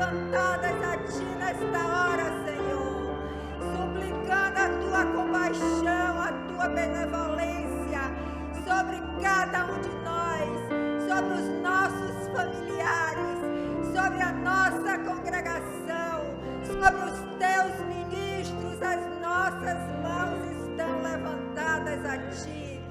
levantadas a Ti nesta hora, Senhor, suplicando a Tua compaixão, a Tua benevolência sobre cada um de nós, sobre os nossos familiares, sobre a nossa congregação, sobre os Teus ministros. As nossas mãos estão levantadas a Ti.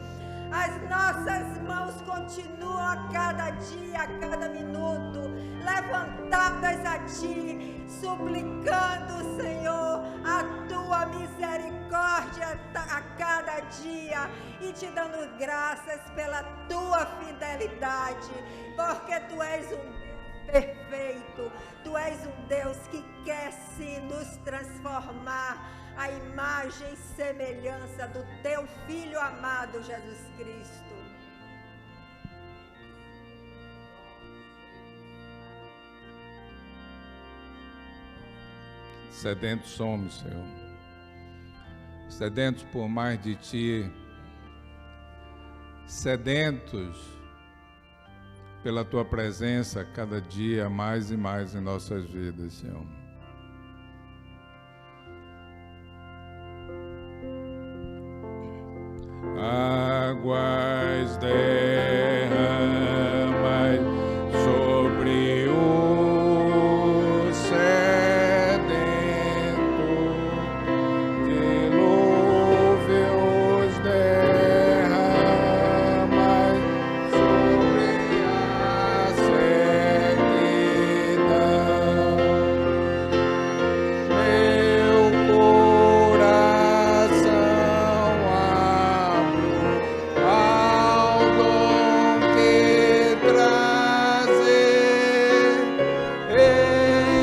As nossas mãos continuam a cada dia, a cada minuto, levantadas a Ti, suplicando, Senhor, a Tua misericórdia a cada dia e Te dando graças pela Tua fidelidade, porque Tu és um Deus perfeito, Tu és um Deus que quer sim nos transformar à imagem e semelhança do Teu Filho amado Jesus Cristo. Sedentos somos, Senhor, sedentos por mais de Ti, sedentos pela Tua presença cada dia mais e mais em nossas vidas, Senhor. Águas derramai sobre o sedento, dilúvios derramai sobre a sequidão. Meu coração ao dom que trazer,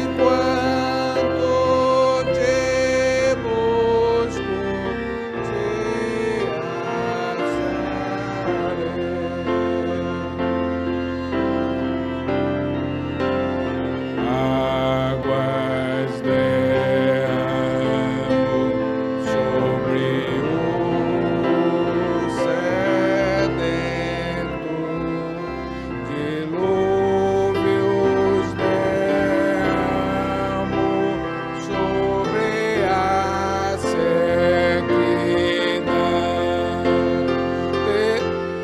enquanto te busco, te acharei. Águas derramo sobre o sedento, dilúvios derramo sobre a sequidão.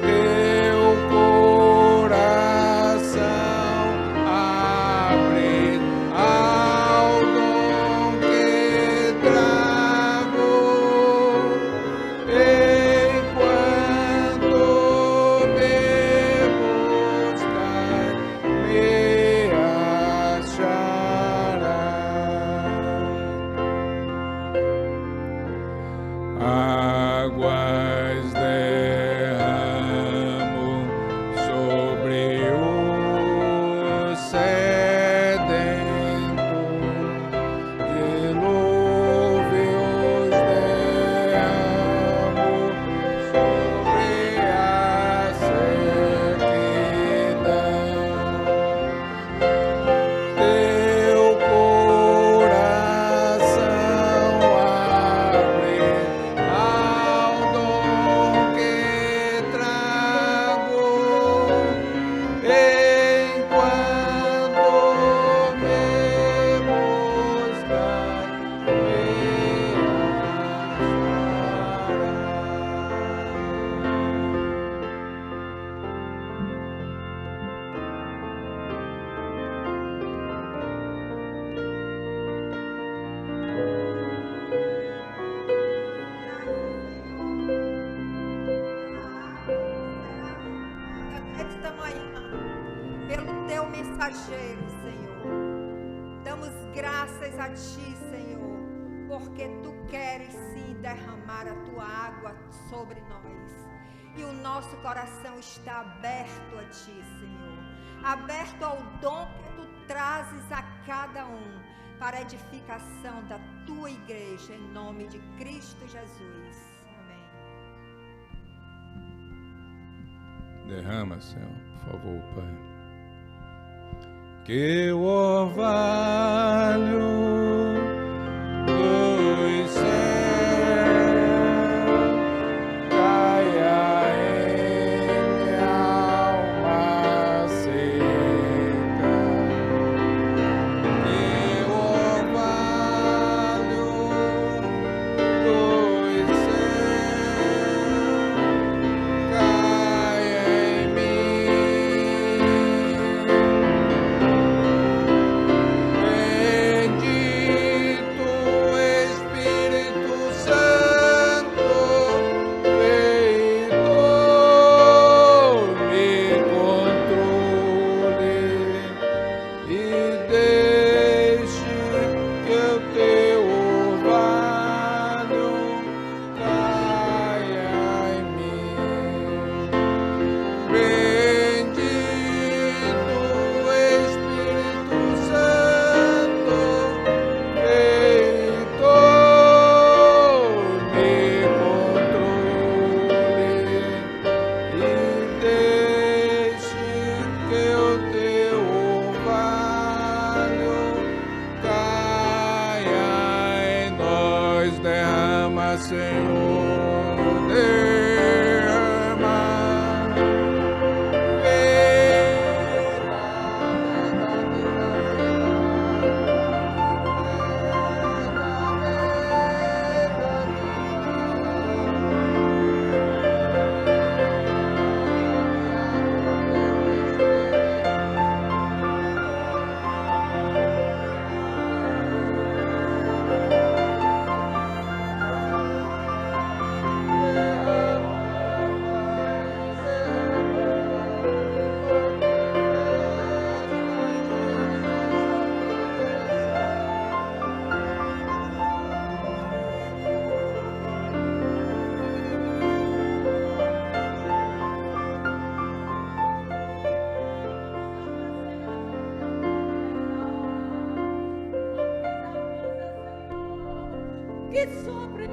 Teu coração abre ao dom que trago, enquanto me buscar, me achará. Águas derramo sobre o sedento, dilúvios derramo sobre a sequidão. Teu coração abre ao dom que trago, enquanto me buscar, me Nesta manhã, pelo Teu mensageiro, Senhor, damos graças a Ti, Senhor, porque Tu queres sim derramar a Tua água sobre nós, e o nosso coração está aberto a Ti, Senhor, aberto ao dom que Tu trazes a cada um, para a edificação da Tua igreja, em nome de Cristo Jesus. Amém. Derrama, Senhor, por favor, Pai. Que o orvalho dos céus caia em minha alma seca, que nós, derrama, Senhor, derrama. Que sobre,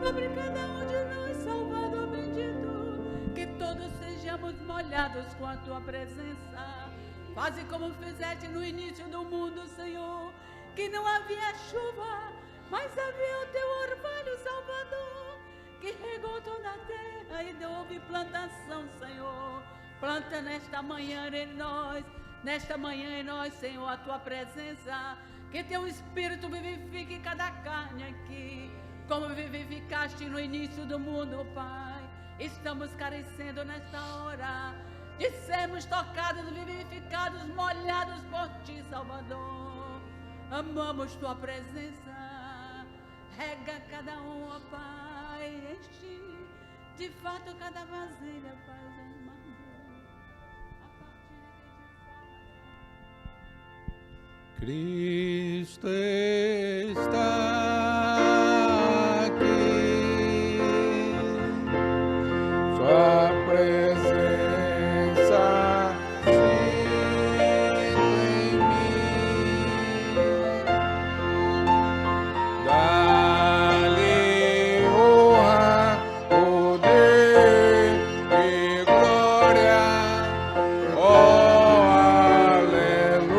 sobre cada um de nós, Salvador bendito, que todos sejamos molhados com a tua presença. Faze como fizeste no início do mundo, Senhor, que não havia chuva, mas havia o teu orvalho, Salvador, que regou toda a terra e houve plantação, Senhor. Planta nesta manhã em nós, Senhor, a tua presença. Que teu Espírito vivifique cada carne aqui, como vivificaste no início do mundo, Pai. Estamos carecendo nesta hora de sermos tocados, vivificados, molhados por ti, Salvador. Amamos tua presença. Rega cada um, ó Pai. Enche de fato cada vasilha, Pai. Cristo está aqui, sua presença sinto em mim, dá-lhe honra, poder e glória, oh aleluia.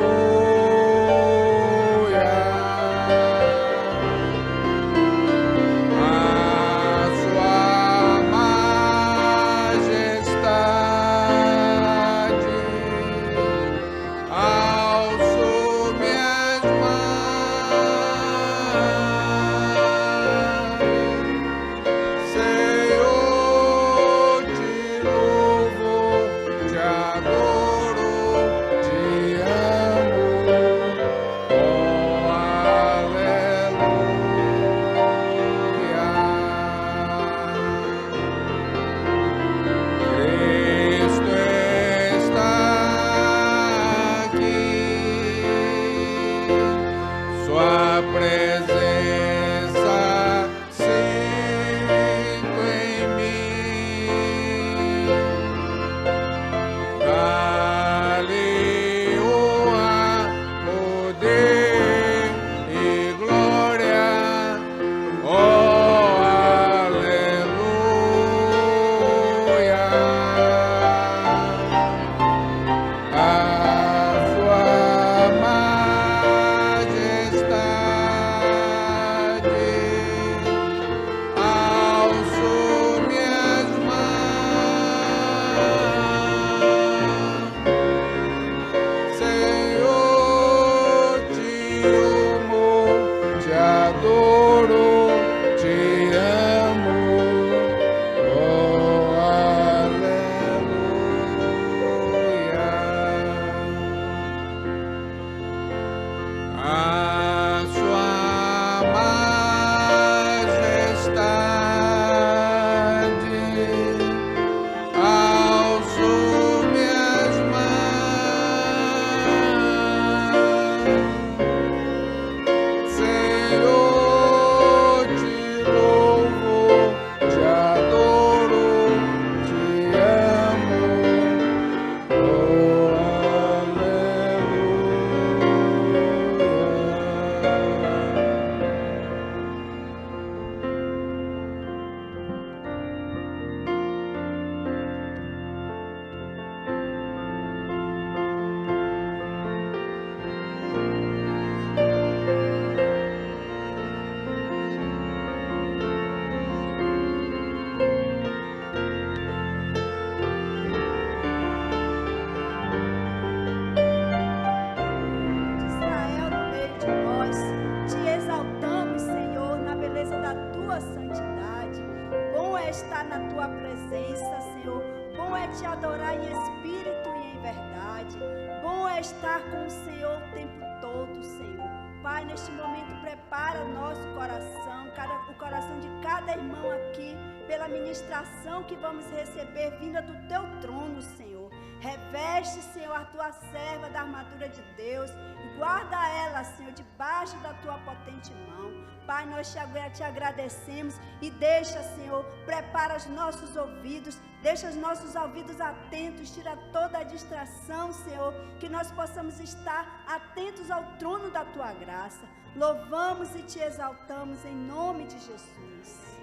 estar na tua presença, Senhor. Bom é te adorar em espírito e em verdade. Bom é estar com o Senhor o tempo todo, Senhor. Pai, neste momento prepara nosso coração, o coração de cada irmão aqui, pela ministração que vamos receber vinda do teu trono, Senhor. Reveste, Senhor, a tua serva da armadura de Deus e guarda ela, Senhor, debaixo da tua potente mão. Pai, nós te agradecemos e deixa, Senhor, prepara os nossos ouvidos, deixa os nossos ouvidos atentos, tira toda a distração, Senhor, que nós possamos estar atentos ao trono da tua graça. Louvamos e te exaltamos em nome de Jesus.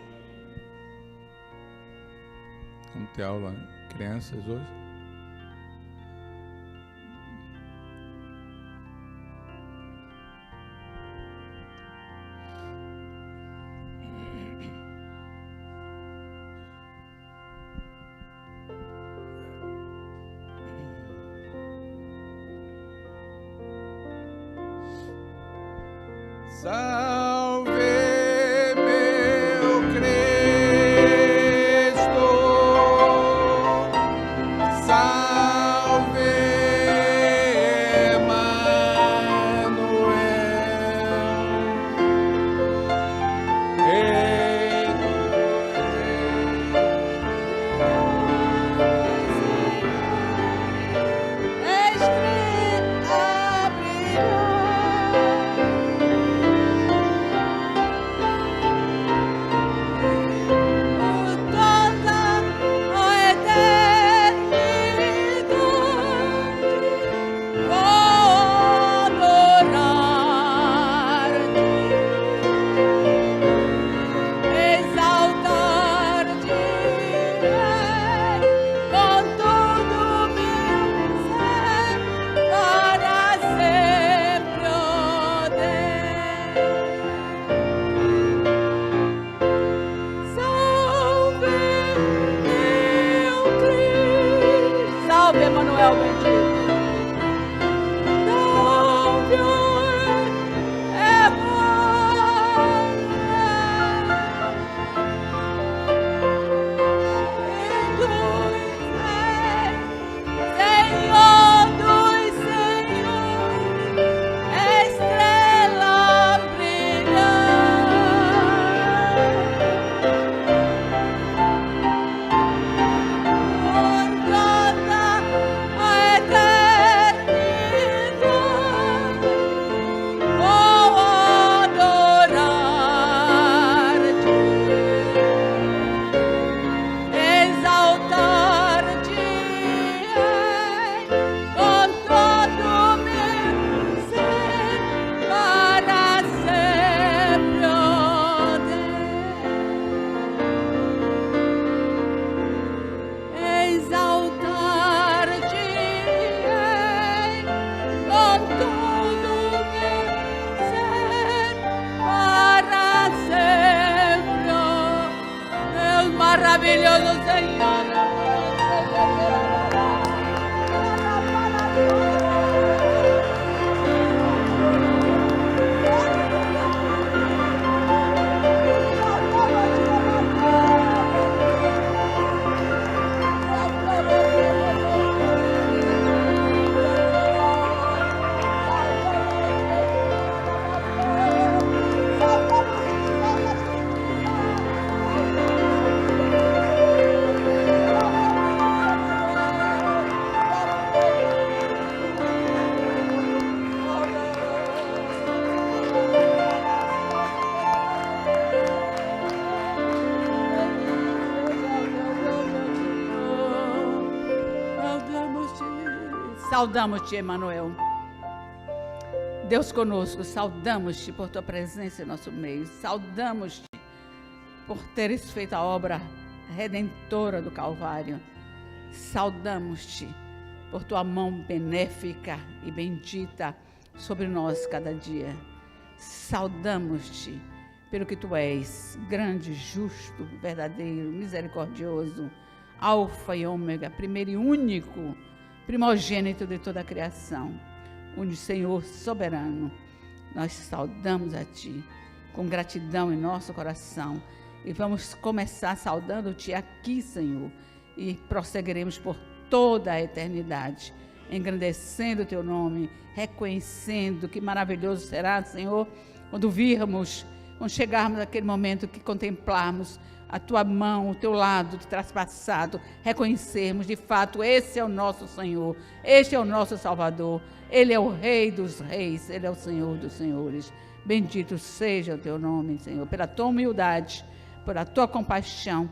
Vamos ter aula, crianças, hoje? Salve meu Cristo, salve Emmanuel, maravilhoso Senhor. Saudamos-te, Emmanuel. Deus conosco, saudamos-te por tua presença em nosso meio. Saudamos-te por teres feito a obra redentora do Calvário. Saudamos-te por tua mão benéfica e bendita sobre nós cada dia. Saudamos-te pelo que tu és, grande, justo, verdadeiro, misericordioso, alfa e ômega, primeiro e único, primogênito de toda a criação, onde Senhor soberano, nós saudamos a Ti com gratidão em nosso coração E vamos começar saudando-te aqui, Senhor, e prosseguiremos por toda a eternidade, engrandecendo o teu nome, reconhecendo que maravilhoso será, Senhor, quando chegarmos naquele momento que contemplarmos a tua mão, o teu lado traspassado, reconhecermos de fato, esse é o nosso Senhor, este é o nosso Salvador, Ele é o Rei dos Reis, Ele é o Senhor dos Senhores. Bendito seja o teu nome, Senhor, pela tua humildade, pela tua compaixão.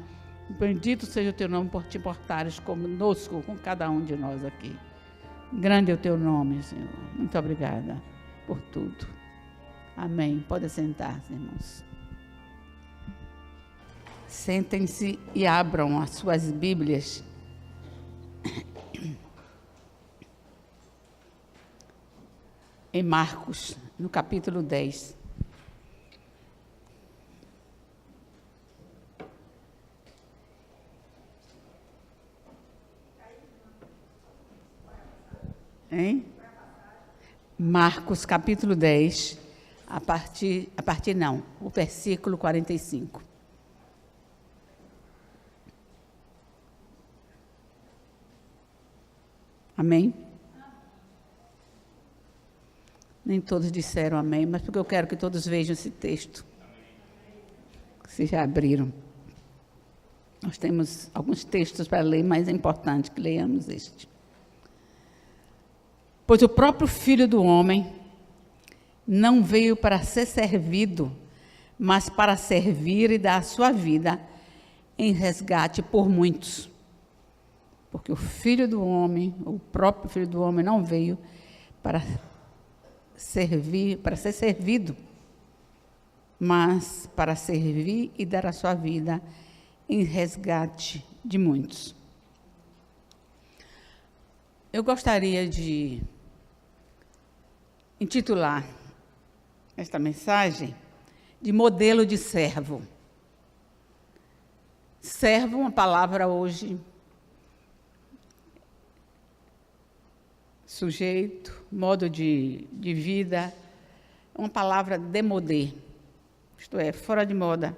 Bendito seja o teu nome por te importares conosco, com cada um de nós aqui. Grande é o teu nome, Senhor. Muito obrigada por tudo. Amém. Pode sentar-se, irmãos. Sentem-se e abram as suas Bíblias. Em Marcos, no capítulo 10. Hein? Marcos, capítulo 10, o versículo 45. Amém? Nem todos disseram amém, mas porque eu quero que todos vejam esse texto. Se já abriram. Nós temos alguns textos para ler, mas é importante que leiamos este. Pois o próprio Filho do Homem não veio para ser servido, mas para servir e dar a sua vida em resgate por muitos. Porque o Filho do Homem, o próprio Filho do Homem não veio para servir, para ser servido, mas para servir e dar a sua vida em resgate de muitos. Eu gostaria de intitular esta mensagem de modelo de servo. Servo, uma palavra hoje, sujeito, modo de vida, uma palavra démodé, isto é, fora de moda.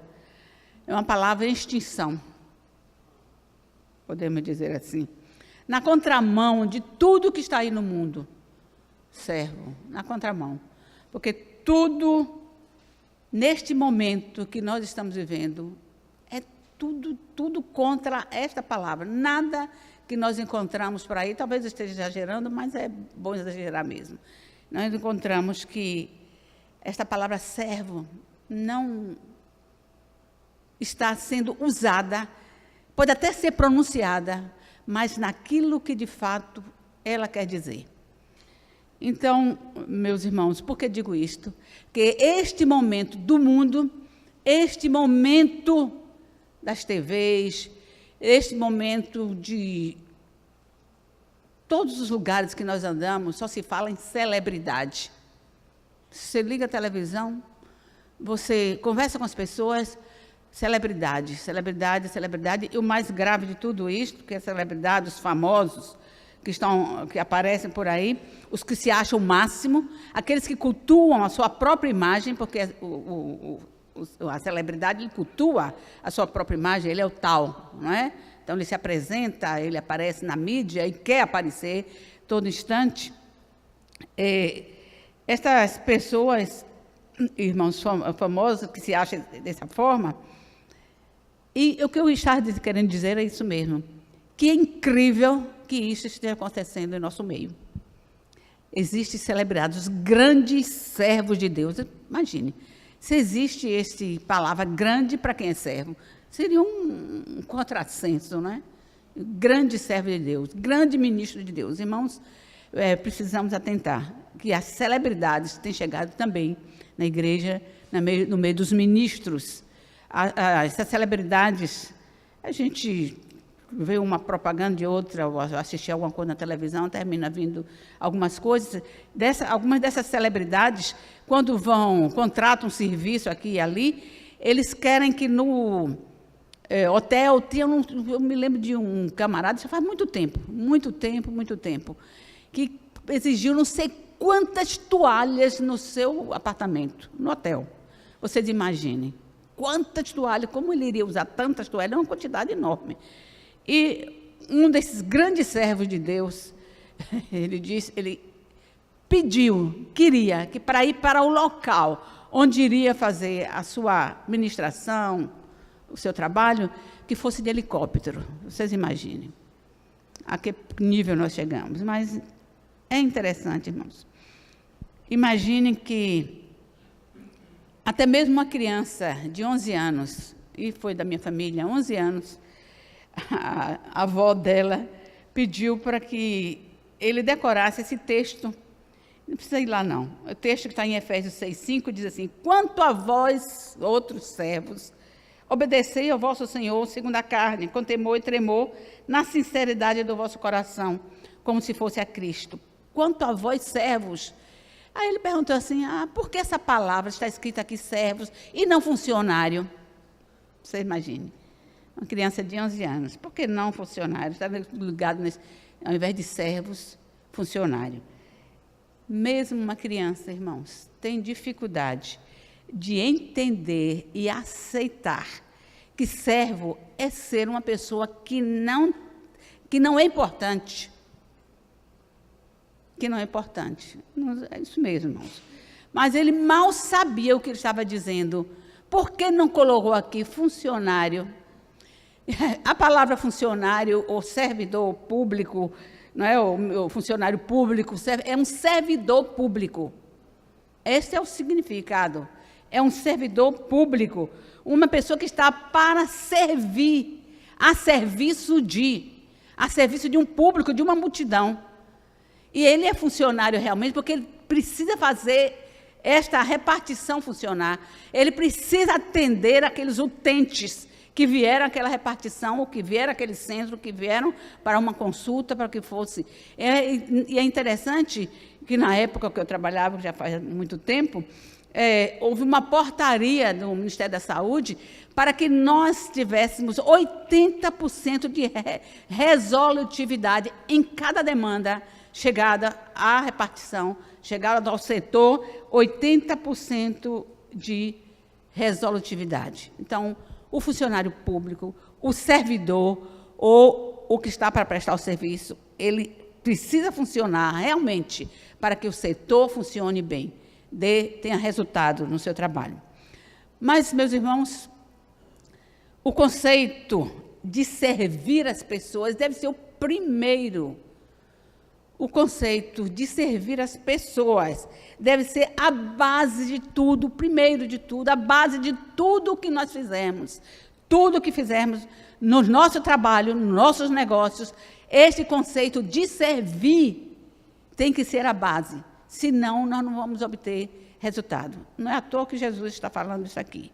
É uma palavra em extinção, podemos dizer assim. Na contramão de tudo que está aí no mundo, servo, na contramão. Porque tudo, neste momento que nós estamos vivendo, é tudo contra esta palavra. Nada que nós encontramos por aí, talvez eu esteja exagerando, mas é bom exagerar mesmo. Nós encontramos que esta palavra servo não está sendo usada, pode até ser pronunciada, mas naquilo que de fato ela quer dizer. Então, meus irmãos, por que digo isto? Que este momento do mundo, este momento das TVs, este momento de todos os lugares que nós andamos, só se fala em celebridade. Você liga a televisão, você conversa com as pessoas, celebridade, celebridade, celebridade, e o mais grave de tudo isto, que é celebridade, os famosos que aparecem por aí, os que se acham o máximo, aqueles que cultuam a sua própria imagem, porque a celebridade ele cultua a sua própria imagem, ele é o tal, não é? Então ele se apresenta, ele aparece na mídia e quer aparecer todo instante. Estas pessoas, irmãos famosos, que se acham dessa forma, e o que eu estava querendo dizer é isso mesmo, que é incrível que isso esteja acontecendo em nosso meio. Existem celebridades, grandes servos de Deus. Imagine, se existe essa palavra grande para quem é servo, seria um contrassenso, não é? Grande servo de Deus, grande ministro de Deus. Irmãos, precisamos atentar que as celebridades têm chegado também na igreja, no meio dos ministros. Essas celebridades, a gente vê uma propaganda de outra, ou assistir alguma coisa na televisão, termina vindo algumas coisas. Algumas dessas celebridades, quando contratam um serviço aqui e ali, eles querem que no hotel, eu me lembro de um camarada, isso faz muito tempo, que exigiu não sei quantas toalhas no seu apartamento, no hotel. Vocês imaginem quantas toalhas, como ele iria usar tantas toalhas, é uma quantidade enorme. E um desses grandes servos de Deus, ele pediu, queria, que para ir para o local onde iria fazer a sua ministração, o seu trabalho, que fosse de helicóptero. Vocês imaginem a que nível nós chegamos. Mas é interessante, irmãos. Imaginem que até mesmo uma criança de 11 anos, e foi da minha família, 11 anos, a avó dela pediu para que ele decorasse esse texto. Não precisa ir lá, não. O texto que está em Efésios 6,5 diz assim: quanto a vós, outros servos, obedecei ao vosso Senhor segundo a carne, com temor e tremor, na sinceridade do vosso coração, como se fosse a Cristo. Quanto a vós, servos. Aí ele perguntou assim: por que essa palavra está escrita aqui, servos, e não funcionário? Você imagine. Uma criança de 11 anos. Por que não funcionário? Está ligado nesse, ao invés de servos, funcionário. Mesmo uma criança, irmãos, tem dificuldade de entender e aceitar que servo é ser uma pessoa que não é importante. Que não é importante. É isso mesmo, irmãos. Mas ele mal sabia o que ele estava dizendo. Por que não colocou aqui funcionário? A palavra funcionário ou servidor público, não é o funcionário público, é um servidor público. Esse é o significado. É um servidor público, uma pessoa que está para servir, a serviço de um público, de uma multidão. E ele é funcionário realmente porque ele precisa fazer esta repartição funcionar. Ele precisa atender aqueles utentes que vieram àquela repartição, ou que vieram àquele centro, que vieram para uma consulta, para que fosse. E é interessante que, na época que eu trabalhava, já faz muito tempo, houve uma portaria do Ministério da Saúde para que nós tivéssemos 80% de resolutividade em cada demanda chegada à repartição, chegada ao setor, 80% de resolutividade. Então, o funcionário público, o servidor ou o que está para prestar o serviço, ele precisa funcionar realmente para que o setor funcione bem, tenha resultado no seu trabalho. Mas, meus irmãos, o conceito de servir as pessoas deve ser o primeiro. O conceito de servir as pessoas deve ser a base de tudo, o primeiro de tudo, a base de tudo o que nós fizermos. Tudo que fizermos no nosso trabalho, nos nossos negócios, este conceito de servir tem que ser a base. Senão, nós não vamos obter resultado. Não é à toa que Jesus está falando isso aqui.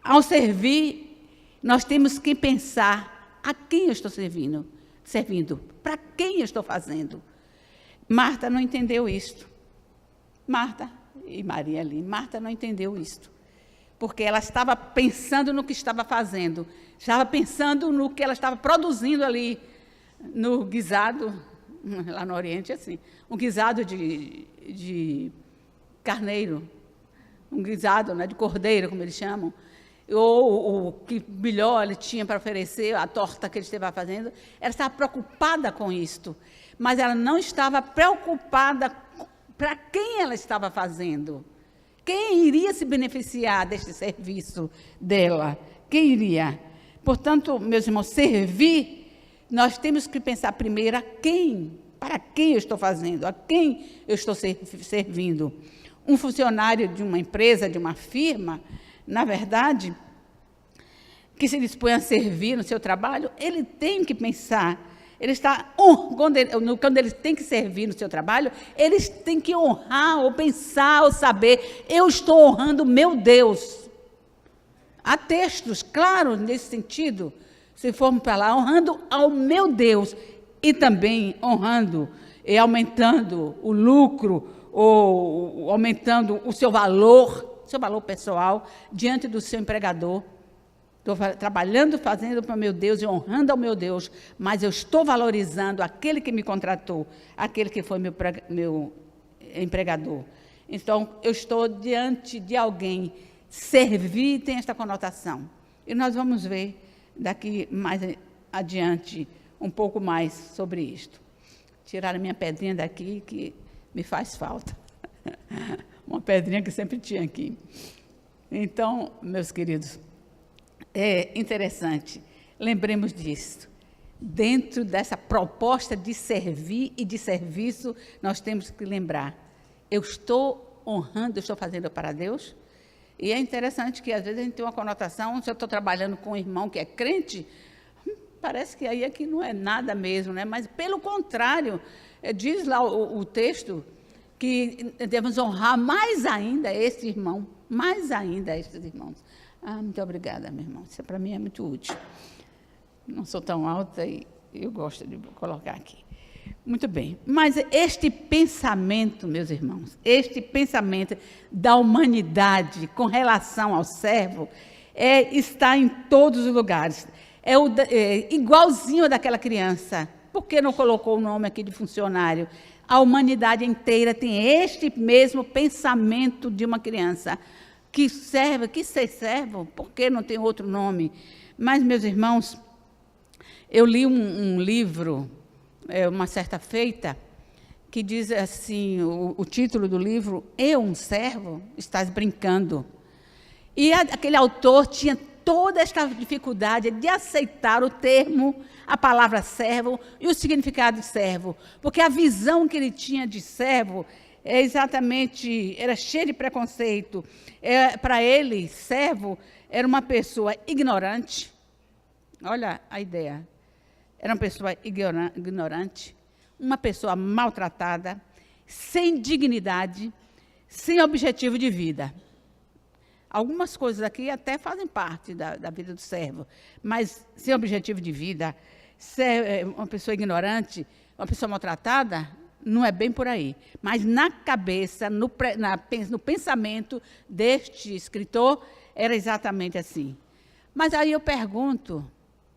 Ao servir, nós temos que pensar a quem eu estou servindo, para quem eu estou fazendo. Marta não entendeu isto. Marta e Maria ali. Marta não entendeu isto. Porque ela estava pensando no que estava fazendo. Estava pensando no que ela estava produzindo ali no guisado, lá no Oriente, assim. Um guisado de carneiro. Um guisado, né, de cordeiro, como eles chamam. Ou o que melhor ele tinha para oferecer, a torta que ele estava fazendo. Ela estava preocupada com isto. Mas ela não estava preocupada para quem ela estava fazendo. Quem iria se beneficiar deste serviço dela? Quem iria? Portanto, meus irmãos, servir, nós temos que pensar primeiro a quem, para quem eu estou fazendo, a quem eu estou servindo. Um funcionário de uma empresa, de uma firma, na verdade, que se dispõe a servir no seu trabalho, ele tem que pensar. Ele está, quando ele tem que servir no seu trabalho, eles têm que honrar, ou pensar, ou saber, eu estou honrando meu Deus. Há textos, claro, nesse sentido, se formos para lá, honrando ao meu Deus, e também honrando e aumentando o lucro, ou aumentando o seu valor pessoal, diante do seu empregador. Estou trabalhando, fazendo para o meu Deus e honrando ao meu Deus, mas eu estou valorizando aquele que me contratou, aquele que foi meu empregador. Então, eu estou diante de alguém servir tem esta conotação. E nós vamos ver daqui mais adiante um pouco mais sobre isto. Tirar a minha pedrinha daqui, que me faz falta. Uma pedrinha que sempre tinha aqui. Então, meus queridos, é interessante, lembremos disso. Dentro dessa proposta de servir e de serviço, nós temos que lembrar, eu estou honrando, eu estou fazendo para Deus? E é interessante que, às vezes, a gente tem uma conotação, se eu estou trabalhando com um irmão que é crente, parece que aí aqui não é nada mesmo, né? Mas, pelo contrário, diz lá o texto que devemos honrar mais ainda este irmão, mais ainda estes irmãos. Muito obrigada, meu irmão, isso para mim é muito útil. Não sou tão alta e eu gosto de colocar aqui. Muito bem, mas este pensamento, meus irmãos, este pensamento da humanidade com relação ao servo está em todos os lugares. Igualzinho daquela criança. Por que não colocou o nome aqui de funcionário? A humanidade inteira tem este mesmo pensamento de uma criança. Que servo, que ser servo, por que não tem outro nome? Mas, meus irmãos, eu li um livro, uma certa feita, que diz assim, o título do livro, Eu, um servo, estás brincando. E aquele autor tinha toda esta dificuldade de aceitar o termo, a palavra servo e o significado de servo, porque a visão que ele tinha de servo era cheia de preconceito. Para ele, servo era uma pessoa ignorante. Olha a ideia. Era uma pessoa ignorante, uma pessoa maltratada, sem dignidade, sem objetivo de vida. Algumas coisas aqui até fazem parte da vida do servo, mas sem objetivo de vida, uma pessoa ignorante, uma pessoa maltratada, não é bem por aí. Mas na cabeça, no pensamento deste escritor, era exatamente assim. Mas aí eu pergunto,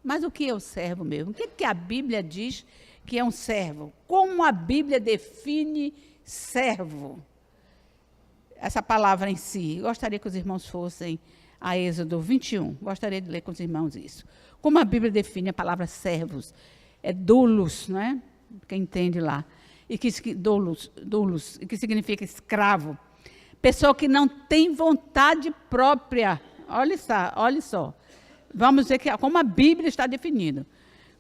mas o que é o servo mesmo? O que a Bíblia diz que é um servo? Como a Bíblia define servo? Essa palavra em si. Gostaria que os irmãos fossem a Êxodo 21. Gostaria de ler com os irmãos isso. Como a Bíblia define a palavra servos? É doulos, não é? Quem entende lá. Doulos, que significa escravo. Pessoa que não tem vontade própria. Olha só. Vamos ver como a Bíblia está definindo.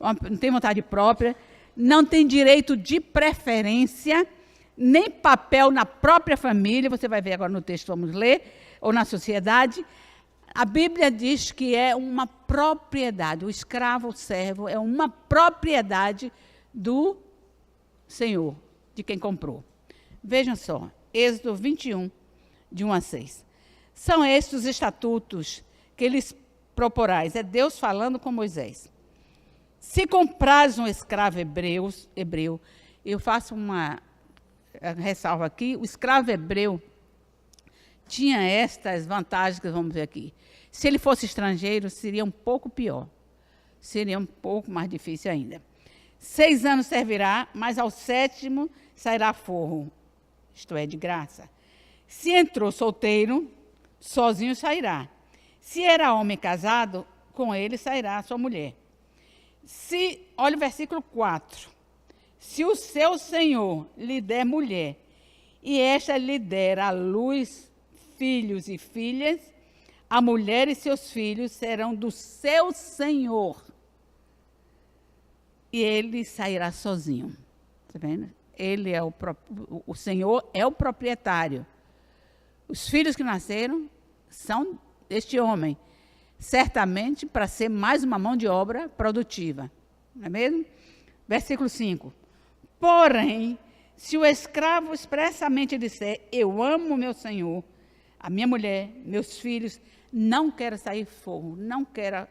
Não tem vontade própria, não tem direito de preferência, nem papel na própria família, você vai ver agora no texto, vamos ler, ou na sociedade. A Bíblia diz que é uma propriedade, o escravo, o servo, é uma propriedade do Senhor, de quem comprou. Vejam só, Êxodo 21, de 1 a 6. São estes os estatutos que lhes proporais. É Deus falando com Moisés. Se comprares um escravo hebreu, eu faço uma ressalva aqui, o escravo hebreu tinha estas vantagens que vamos ver aqui. Se ele fosse estrangeiro, seria um pouco pior. Seria um pouco mais difícil ainda. 6 anos servirá, mas ao 7º sairá forro, isto é, de graça. Se entrou solteiro, sozinho sairá. Se era homem casado, com ele sairá a sua mulher. Olha o versículo 4. Se o seu senhor lhe der mulher, e esta lhe der à luz filhos e filhas, a mulher e seus filhos serão do seu senhor. E ele sairá sozinho. Está vendo? Ele é o senhor é o proprietário. Os filhos que nasceram são deste homem, certamente para ser mais uma mão de obra produtiva. Não é mesmo? Versículo 5. Porém, se o escravo expressamente disser, eu amo meu senhor, a minha mulher, meus filhos, não quero sair forro, não quero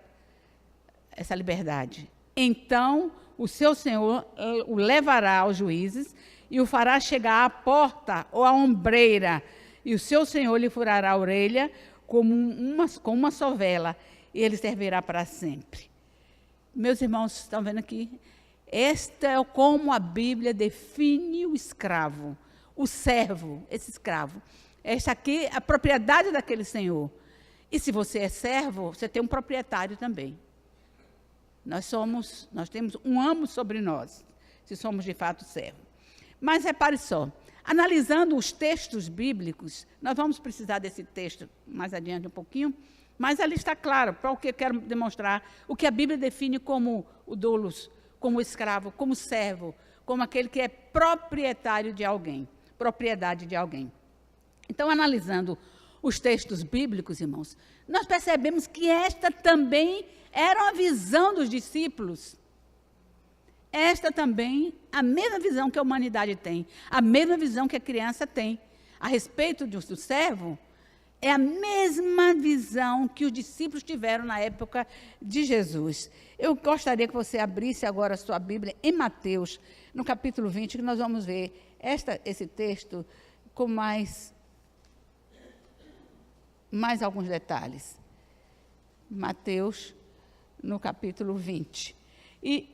essa liberdade. Então, o seu senhor o levará aos juízes e o fará chegar à porta ou à ombreira, e o seu senhor lhe furará a orelha com uma sovela, e ele servirá para sempre. Meus irmãos, estão vendo aqui? Esta é como a Bíblia define o escravo, o servo, esse escravo. Esta aqui é a propriedade daquele senhor. E se você é servo, você tem um proprietário também. Nós temos um amo sobre nós, se somos de fato servos. Mas repare só, analisando os textos bíblicos, nós vamos precisar desse texto mais adiante um pouquinho, mas ali está claro, para o que eu quero demonstrar, o que a Bíblia define como o doulos, como escravo, como servo, como aquele que é proprietário de alguém, propriedade de alguém. Então, analisando os textos bíblicos, irmãos, nós percebemos que esta também era a visão dos discípulos. Esta também, a mesma visão que a humanidade tem, a mesma visão que a criança tem a respeito do servo, é a mesma visão que os discípulos tiveram na época de Jesus. Eu gostaria que você abrisse agora a sua Bíblia em Mateus, no capítulo 20, que nós vamos ver esse texto com mais alguns detalhes. Mateus, no capítulo 20. E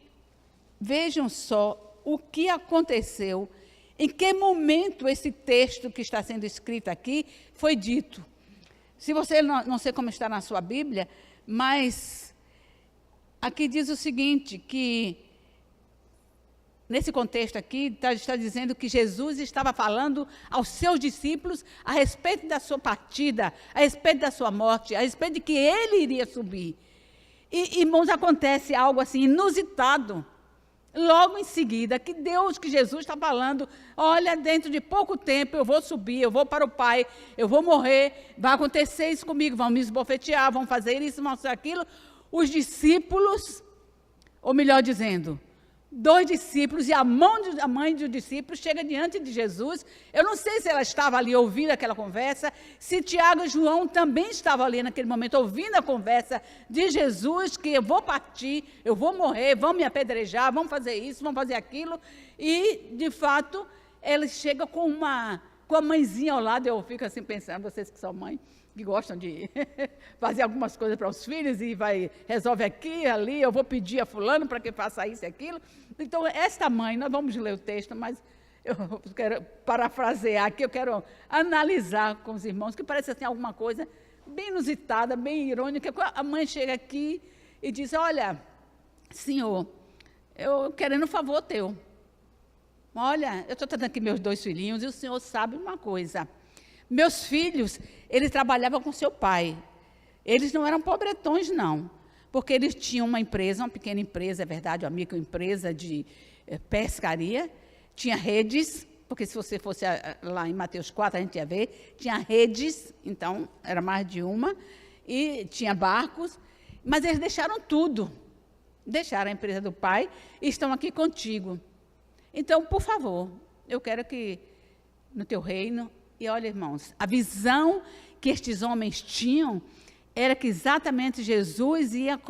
vejam só o que aconteceu, em que momento esse texto que está sendo escrito aqui foi dito. Se você não sei como está na sua Bíblia, mas aqui diz o seguinte, que nesse contexto aqui está dizendo que Jesus estava falando aos seus discípulos a respeito da sua partida, a respeito da sua morte, a respeito de que ele iria subir. E, irmãos, acontece algo assim inusitado. Logo em seguida, que Jesus está falando, olha, dentro de pouco tempo eu vou subir, eu vou para o Pai, eu vou morrer, vai acontecer isso comigo, vão me esbofetear, vão fazer isso, vão fazer aquilo. Os discípulos, ou melhor dizendo, 2 discípulos e a mãe do discípulo chega diante de Jesus. Eu não sei se ela estava ali ouvindo aquela conversa, se Tiago e João também estavam ali naquele momento ouvindo a conversa de Jesus, que eu vou partir, eu vou morrer, vão me apedrejar, vão fazer isso, vão fazer aquilo. E, de fato, ela chega com a mãezinha ao lado. Eu fico assim pensando, vocês que são mãe, que gostam de fazer algumas coisas para os filhos e resolve aqui, ali, eu vou pedir a fulano para que faça isso e aquilo. Então, esta mãe, nós vamos ler o texto, mas eu quero parafrasear aqui, eu quero analisar com os irmãos, que parece assim alguma coisa bem inusitada, bem irônica. A mãe chega aqui e diz, olha, senhor, eu querendo um favor teu. Olha, eu estou tratando aqui meus 2 filhinhos e o senhor sabe uma coisa. Meus filhos, eles trabalhavam com seu pai. Eles não eram pobretões, não. Porque eles tinham uma empresa, uma pequena empresa, é verdade, uma microempresa de pescaria. Tinha redes, porque se você fosse lá em Mateus 4, a gente ia ver, tinha redes, então era mais de uma, e tinha barcos, mas eles deixaram tudo. Deixaram a empresa do pai e estão aqui contigo. Então, por favor, eu quero que no teu reino. E olha, irmãos, a visão que estes homens tinham era que exatamente Jesus ia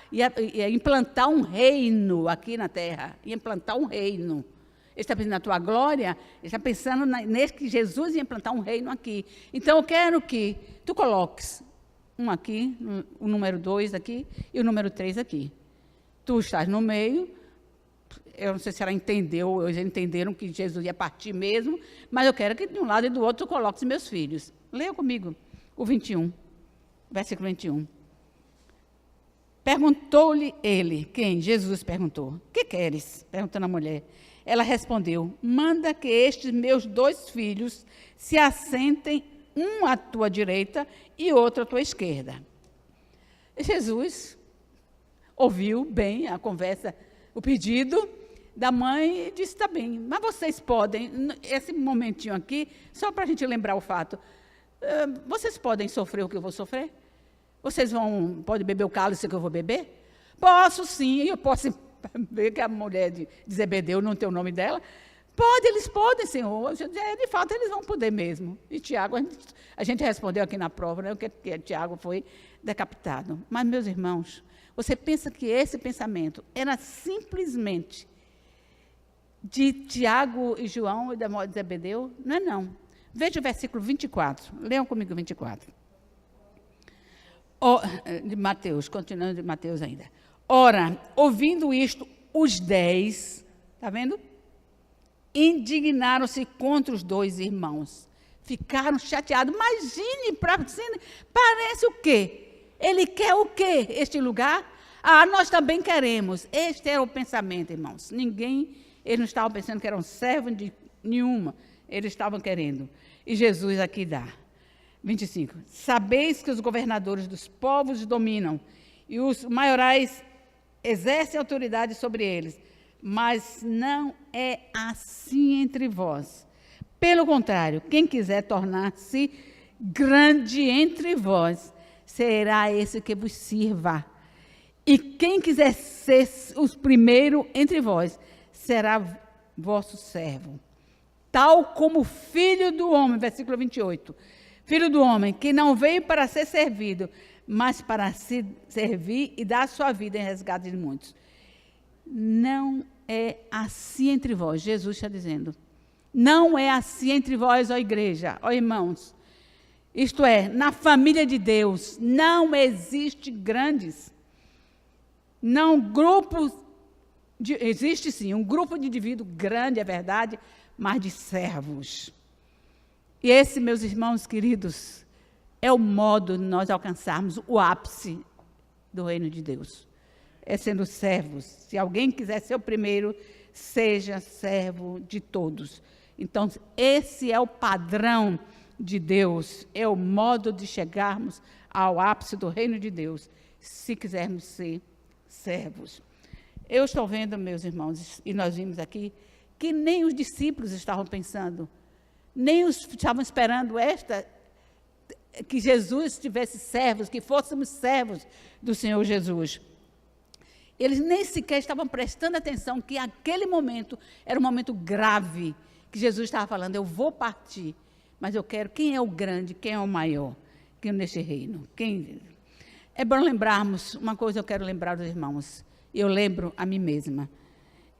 ia implantar um reino aqui na terra, ia implantar um reino. Ele está pensando na tua glória, ele está pensando nesse que Jesus ia implantar um reino aqui. Então, eu quero que tu coloques um aqui, o número 2 aqui e o número 3 aqui. Tu estás no meio. Eu não sei se ela entendeu, ou eles entenderam que Jesus ia partir mesmo, mas eu quero que de um lado e do outro tu coloques meus filhos. Leia comigo o 21, versículo 21. Perguntou-lhe ele, quem? Jesus perguntou, que queres? Perguntando a mulher. Ela respondeu, manda que estes meus 2 filhos se assentem, um à tua direita e outro à tua esquerda. Jesus ouviu bem a conversa, o pedido da mãe, e disse, tá bem, mas vocês podem, esse momentinho aqui, só para a gente lembrar o fato, vocês podem sofrer o que eu vou sofrer? Vocês podem beber o cálice que eu vou beber? Posso sim, eu posso ver que a mulher de Zebedeu, não tem o nome dela, eles podem, Senhor, de fato eles vão poder mesmo. E Tiago, a gente respondeu aqui na prova, né, que Tiago foi decapitado. Mas, meus irmãos, você pensa que esse pensamento era simplesmente de Tiago e João e da mãe de Zebedeu? Não é não. Veja o versículo 24. Leiam comigo o 24. De Mateus, continuando de Mateus ainda. Ora, ouvindo isto, os 10, está vendo? Indignaram-se contra os 2 irmãos. ficaram chateados. Imagine, parece o quê? Ele quer o quê? Este lugar? Nós também queremos. Este era o pensamento, irmãos. Eles não estavam pensando que eram servos de nenhuma. Eles estavam querendo. E Jesus aqui dá. 25. Sabeis que os governadores dos povos dominam, e os maiorais exercem autoridade sobre eles, mas não é assim entre vós. Pelo contrário, quem quiser tornar-se grande entre vós, será esse que vos sirva. E quem quiser ser os primeiros entre vós, será vosso servo. Tal como o Filho do Homem, versículo 28. Filho do Homem, que não veio para ser servido, mas para se servir e dar a sua vida em resgate de muitos. Não é assim entre vós, Jesus está dizendo. Não é assim entre vós, ó igreja, ó irmãos. Isto é, na família de Deus, não existe grandes. Não grupos, existe sim, um grupo de indivíduos grande, é verdade, mas de servos. E esse, meus irmãos queridos, é o modo de nós alcançarmos o ápice do reino de Deus. É sendo servos. Se alguém quiser ser o primeiro, seja servo de todos. Então, esse é o padrão de Deus, é o modo de chegarmos ao ápice do reino de Deus, se quisermos ser servos. Eu estou vendo, meus irmãos, e nós vimos aqui, que nem os discípulos estavam pensando, nem estavam esperando que Jesus tivesse servos, que fôssemos servos do Senhor Jesus. Eles nem sequer estavam prestando atenção que aquele momento era um momento grave, que Jesus estava falando, eu vou partir, mas eu quero, quem é o grande, quem é o maior neste reino? É bom lembrarmos, uma coisa eu quero lembrar dos irmãos, eu lembro a mim mesma,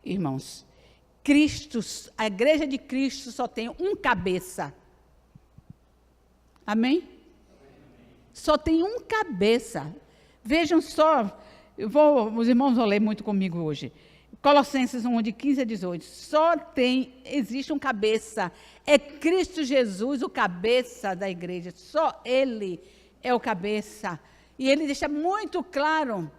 irmãos, a igreja de Cristo só tem um cabeça. Amém? Só tem um cabeça. Vejam só, os irmãos vão ler muito comigo hoje. Colossenses 1, de 15 a 18. Existe um cabeça. É Cristo Jesus o cabeça da igreja. Só Ele é o cabeça. E Ele deixa muito claro,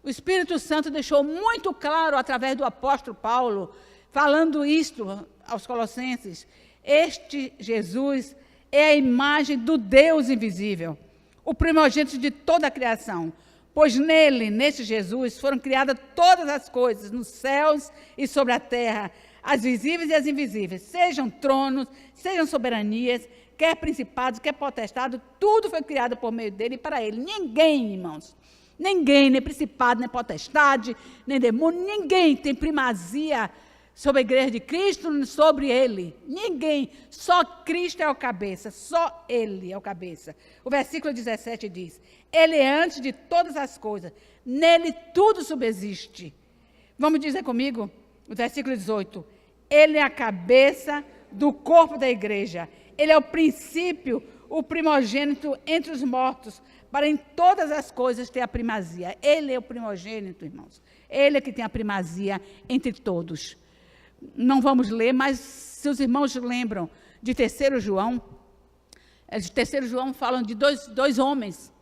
o Espírito Santo deixou muito claro através do apóstolo Paulo, falando isto aos Colossenses. Este Jesus é a imagem do Deus invisível, o primogênito de toda a criação. Pois neste Jesus, foram criadas todas as coisas, nos céus e sobre a terra, as visíveis e as invisíveis, sejam tronos, sejam soberanias, quer principados, quer potestado, tudo foi criado por meio dele e para ele. Ninguém, irmãos, ninguém, nem principado, nem potestade, nem demônio, ninguém tem primazia sobre a igreja de Cristo, sobre ele. Ninguém, só Cristo é o cabeça, só ele é o cabeça. O versículo 17 diz, ele é antes de todas as coisas, nele tudo subsiste. Vamos dizer comigo? O versículo 18, ele é a cabeça do corpo da igreja, ele é o princípio, o primogênito entre os mortos, para em todas as coisas ter a primazia. Ele é o primogênito, irmãos. Ele é que tem a primazia entre todos. Não vamos ler, mas se os irmãos lembram de 3 João, de 3 João falam de dois homens,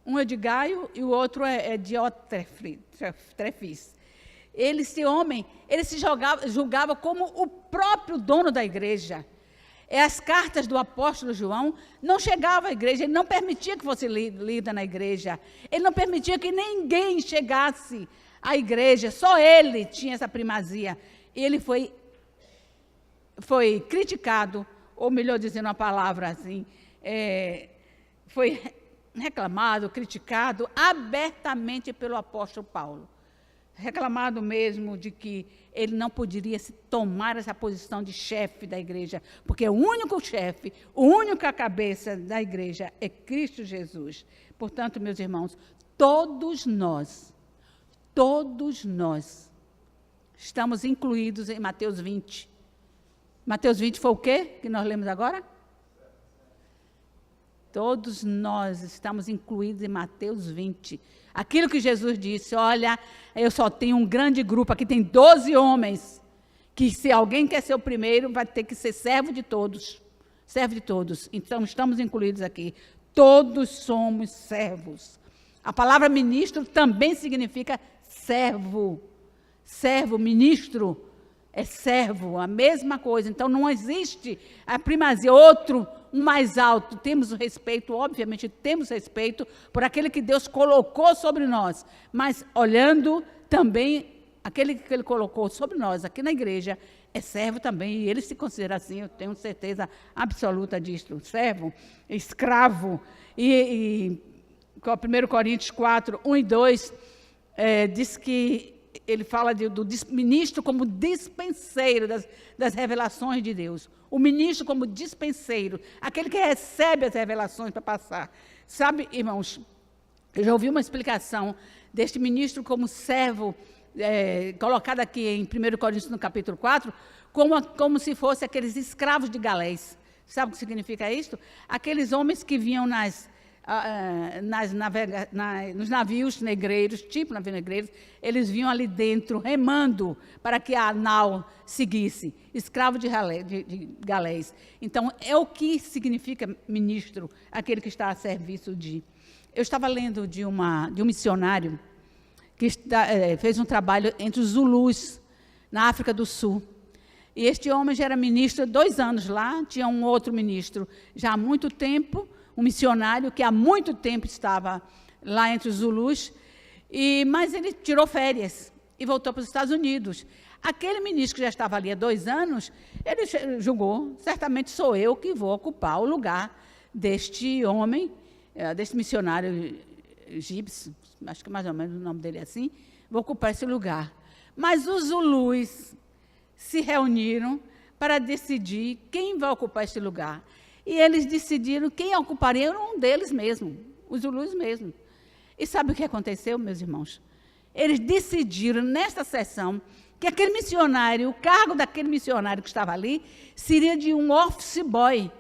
um é de Gaio e o outro é de Diotrefes. Esse homem, ele se julgava como o próprio dono da igreja. As cartas do apóstolo João não chegavam à igreja, ele não permitia que fosse lida na igreja, ele não permitia que ninguém chegasse à igreja, só ele tinha essa primazia. E ele foi criticado, ou melhor dizendo uma palavra assim, foi reclamado, criticado abertamente pelo apóstolo Paulo. Reclamado mesmo de que ele não poderia se tomar essa posição de chefe da igreja, porque o único chefe, a única cabeça da igreja é Cristo Jesus. Portanto, meus irmãos, todos nós estamos incluídos em Mateus 20. Mateus 20 foi o quê que nós lemos agora? Todos nós estamos incluídos em Mateus 20. Aquilo que Jesus disse, olha, eu só tenho um grande grupo, aqui tem 12 homens, que se alguém quer ser o primeiro, vai ter que ser servo de todos. servo de todos. Então, estamos incluídos aqui. Todos somos servos. A palavra ministro também significa servo. Servo, ministro, é servo, a mesma coisa. Então, não existe a primazia, outro, um mais alto. Temos o respeito, obviamente, temos respeito por aquele que Deus colocou sobre nós. Mas, olhando também, aquele que Ele colocou sobre nós, aqui na igreja, é servo também. E ele se considera assim, eu tenho certeza absoluta disso. Servo, escravo. E 1 Coríntios 4, 1 e 2, diz que ele fala do ministro como dispenseiro das revelações de Deus. O ministro como dispenseiro, aquele que recebe as revelações para passar. Sabe, irmãos, eu já ouvi uma explicação deste ministro como servo, colocado aqui em 1 Coríntios, no capítulo 4, como se fosse aqueles escravos de galés. Sabe o que significa isso? Aqueles homens que vinham nos navios negreiros, tipo navios negreiros, eles vinham ali dentro, remando para que a nau seguisse, escravo de galés. Então, é o que significa ministro, aquele que está a serviço de... Eu estava lendo de um missionário que fez um trabalho entre os Zulus, na África do Sul. E este homem já era ministro há 2 anos lá, tinha um outro ministro já há muito tempo, um missionário que há muito tempo estava lá entre os Zulus, mas ele tirou férias e voltou para os Estados Unidos. Aquele ministro que já estava ali há 2 anos, ele julgou, certamente sou eu que vou ocupar o lugar deste homem, deste missionário egípcio, acho que mais ou menos o nome dele é assim, vou ocupar esse lugar. Mas os Zulus se reuniram para decidir quem vai ocupar este lugar. E eles decidiram quem ocuparia, era um deles mesmo, os Zulus mesmo. E sabe o que aconteceu, meus irmãos? Eles decidiram, nesta sessão, que aquele missionário, o cargo daquele missionário que estava ali, seria de um office boy.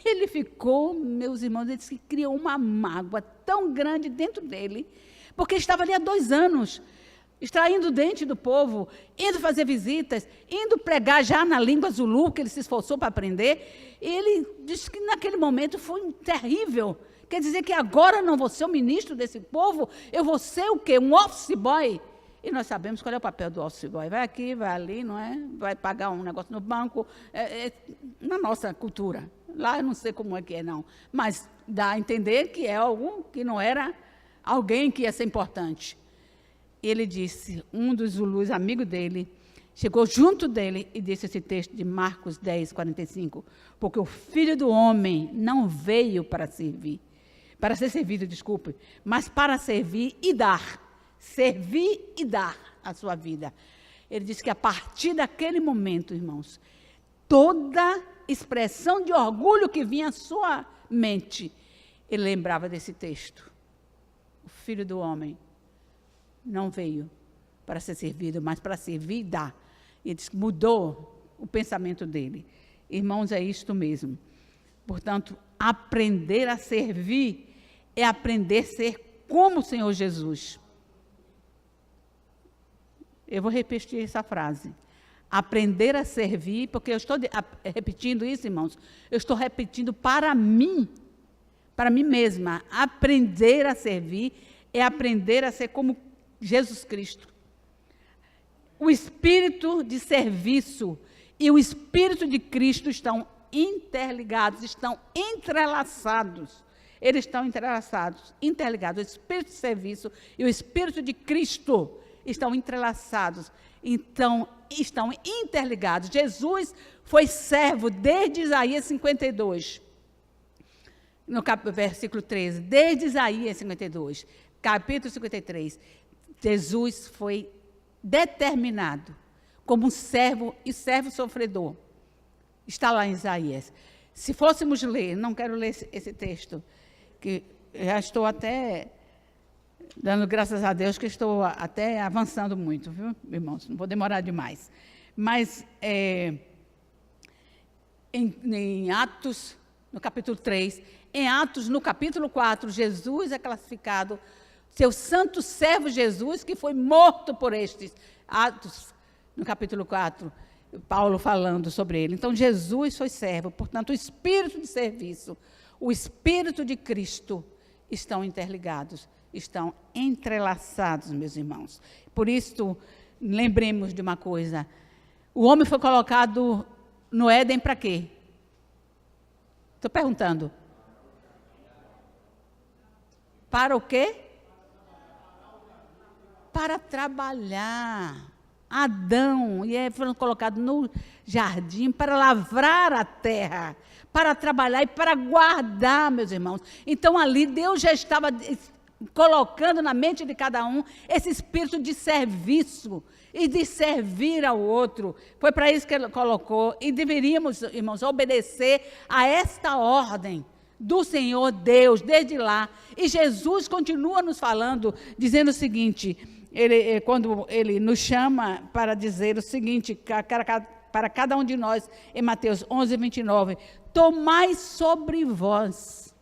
Ele ficou, meus irmãos, ele disse que criou uma mágoa tão grande dentro dele, porque estava ali há 2 anos, extraindo o dente do povo, indo fazer visitas, indo pregar já na língua Zulu, que ele se esforçou para aprender. E ele disse que naquele momento foi terrível. Quer dizer que agora não vou ser o ministro desse povo, eu vou ser o quê? Um office boy? E nós sabemos qual é o papel do office boy. Vai aqui, vai ali, não é? Vai pagar um negócio no banco, na nossa cultura. Lá eu não sei como é que é, não. Mas dá a entender que é algum que não era alguém que ia ser importante. Ele disse, um dos Zulus, amigo dele, chegou junto dele e disse esse texto de Marcos 10, 45, porque o Filho do Homem não veio para ser servido, desculpe, mas para servir e dar a sua vida. Ele disse que a partir daquele momento, irmãos, toda expressão de orgulho que vinha à sua mente, ele lembrava desse texto. O Filho do Homem não veio para ser servido, mas para servir e dar. Ele mudou o pensamento dele. Irmãos, é isto mesmo. Portanto, aprender a servir é aprender a ser como o Senhor Jesus. Eu vou repetir essa frase. Aprender a servir, porque eu estou repetindo isso, irmãos, eu estou repetindo para mim mesma. Aprender a servir é aprender a ser como Jesus Cristo. O espírito de serviço e o espírito de Cristo estão interligados, estão entrelaçados. Eles estão interligados. O espírito de serviço e o espírito de Cristo estão entrelaçados. Então, estão interligados. Jesus foi servo desde Isaías 52. No versículo 13. Desde Isaías 52. Capítulo 53. Jesus foi determinado como um servo e servo sofredor. Está lá em Isaías. Se fôssemos ler, não quero ler esse texto, que já estou até dando graças a Deus que estou até avançando muito, viu, irmãos? Não vou demorar demais. Mas em Atos, no capítulo 3, em Atos, no capítulo 4, Jesus é classificado, seu santo servo Jesus, que foi morto por estes. Atos, no capítulo 4, Paulo falando sobre ele. Então, Jesus foi servo, portanto, o espírito de serviço, o espírito de Cristo estão interligados, estão entrelaçados, meus irmãos. Por isso, lembremos de uma coisa, o homem foi colocado no Éden para quê? Estou perguntando. Para o quê? Para trabalhar. Adão e foram colocados no jardim para lavrar a terra, para trabalhar e para guardar, meus irmãos. Então, ali, Deus já estava colocando na mente de cada um esse espírito de serviço e de servir ao outro. Foi para isso que Ele colocou. E deveríamos, irmãos, obedecer a esta ordem do Senhor Deus, desde lá. E Jesus continua nos falando, dizendo o seguinte, quando Ele nos chama para dizer o seguinte, para cada um de nós, em Mateus 11, 29, tomai sobre vós,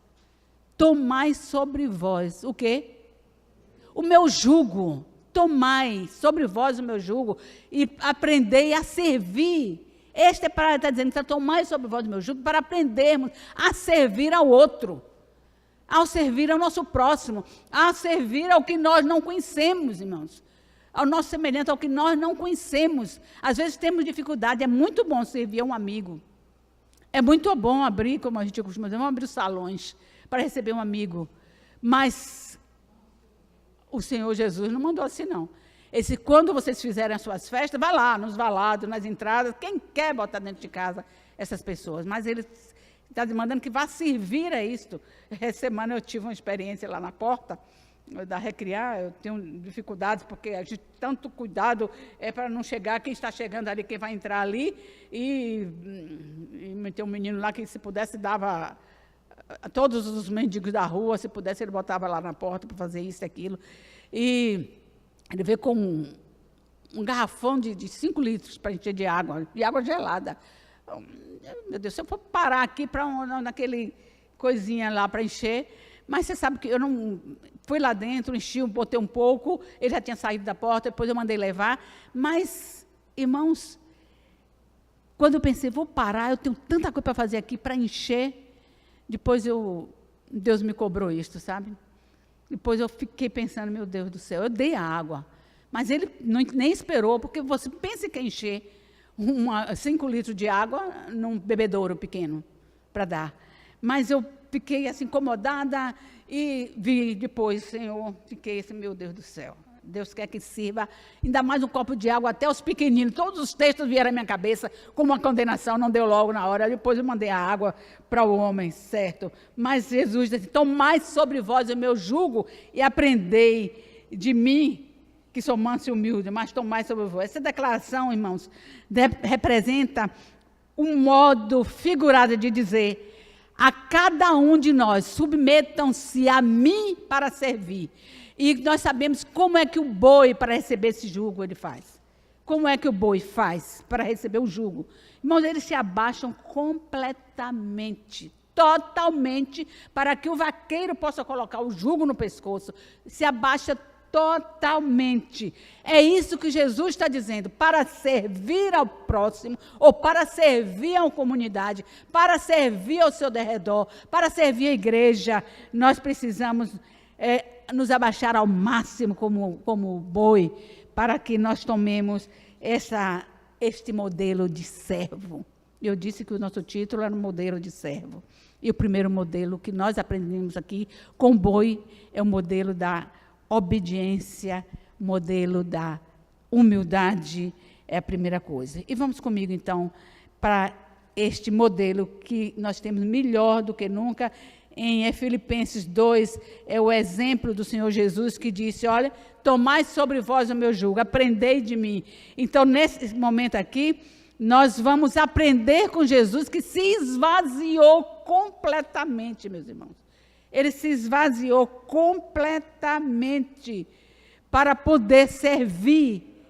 o quê? O meu jugo, tomai sobre vós o meu jugo, e aprendei a servir. Este é para estar dizendo, então, tomai sobre vós o meu jugo, para aprendermos a servir ao outro, ao servir ao nosso próximo, a servir ao que nós não conhecemos, irmãos, ao nosso semelhante, ao que nós não conhecemos. Às vezes temos dificuldade, é muito bom servir a um amigo, é muito bom abrir, como a gente costuma dizer, vamos abrir os salões para receber um amigo, mas o Senhor Jesus não mandou assim, não. Quando vocês fizerem as suas festas, vá lá, nos valados, nas entradas, quem quer botar dentro de casa essas pessoas, mas Ele está demandando que vá servir a isto. Essa semana eu tive uma experiência lá na porta da Recriar, eu tenho dificuldades, porque a gente tanto cuidado para não chegar, quem está chegando ali, quem vai entrar ali, e tem um menino lá que, se pudesse, dava a todos os mendigos da rua, se pudesse, ele botava lá na porta para fazer isso e aquilo, e ele veio com um garrafão de 5 litros para encher de água gelada. Meu Deus, se eu for parar aqui para naquele coisinha lá para encher, mas você sabe que eu não fui lá dentro, enchi, botei um pouco, ele já tinha saído da porta, depois eu mandei levar, mas, irmãos, quando eu pensei, vou parar, eu tenho tanta coisa para fazer aqui, para encher, depois Deus me cobrou isto, sabe? Depois eu fiquei pensando, meu Deus do céu, eu dei a água, mas ele nem esperou, porque você pensa que encher 5 litros de água num bebedouro pequeno para dar. Mas eu fiquei assim incomodada e vi depois, Senhor, fiquei assim, meu Deus do céu. Deus quer que sirva, ainda mais um copo de água, até os pequeninos, todos os textos vieram à minha cabeça, como uma condenação, não deu logo na hora, depois eu mandei a água para o homem, certo? Mas Jesus disse, tomai sobre vós o meu jugo e aprendei de mim, que sou manso e humilde, mas tomai sobre vós. Essa declaração, irmãos, representa um modo figurado de dizer, a cada um de nós, submetam-se a mim para servir. E nós sabemos como é que o boi, para receber esse jugo, ele faz. Como é que o boi faz para receber o jugo? Irmãos, eles se abaixam completamente, totalmente, para que o vaqueiro possa colocar o jugo no pescoço. Se abaixa totalmente. É isso que Jesus está dizendo, para servir ao próximo, ou para servir a uma comunidade, para servir ao seu derredor, para servir a igreja, nós precisamos nos abaixar ao máximo como boi, para que nós tomemos este modelo de servo. Eu disse que o nosso título era um modelo de servo. E o primeiro modelo que nós aprendemos aqui com boi é o modelo da obediência, modelo da humildade, é a primeira coisa. E vamos comigo, então, para este modelo que nós temos melhor do que nunca. Em Filipenses 2, é o exemplo do Senhor Jesus que disse, olha, tomai sobre vós o meu jugo, aprendei de mim. Então, nesse momento aqui, nós vamos aprender com Jesus que se esvaziou completamente, meus irmãos. Ele se esvaziou completamente para poder servir,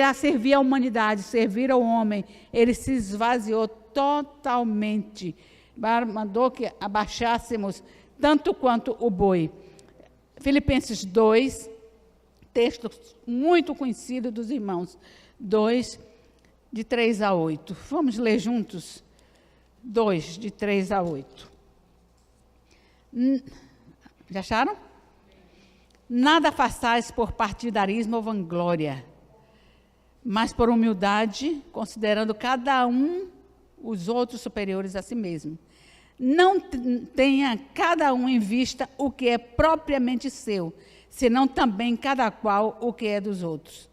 a servir a humanidade, servir ao homem. Ele se esvaziou totalmente. Mandou que abaixássemos tanto quanto o boi. Filipenses 2, texto muito conhecido dos irmãos, 2, de 3 a 8. Vamos ler juntos? 2, de 3 a 8. Já acharam? Nada façais por partidarismo ou vanglória, mas por humildade, considerando cada um os outros superiores a si mesmo. Não tenha cada um em vista o que é propriamente seu, senão também cada qual o que é dos outros.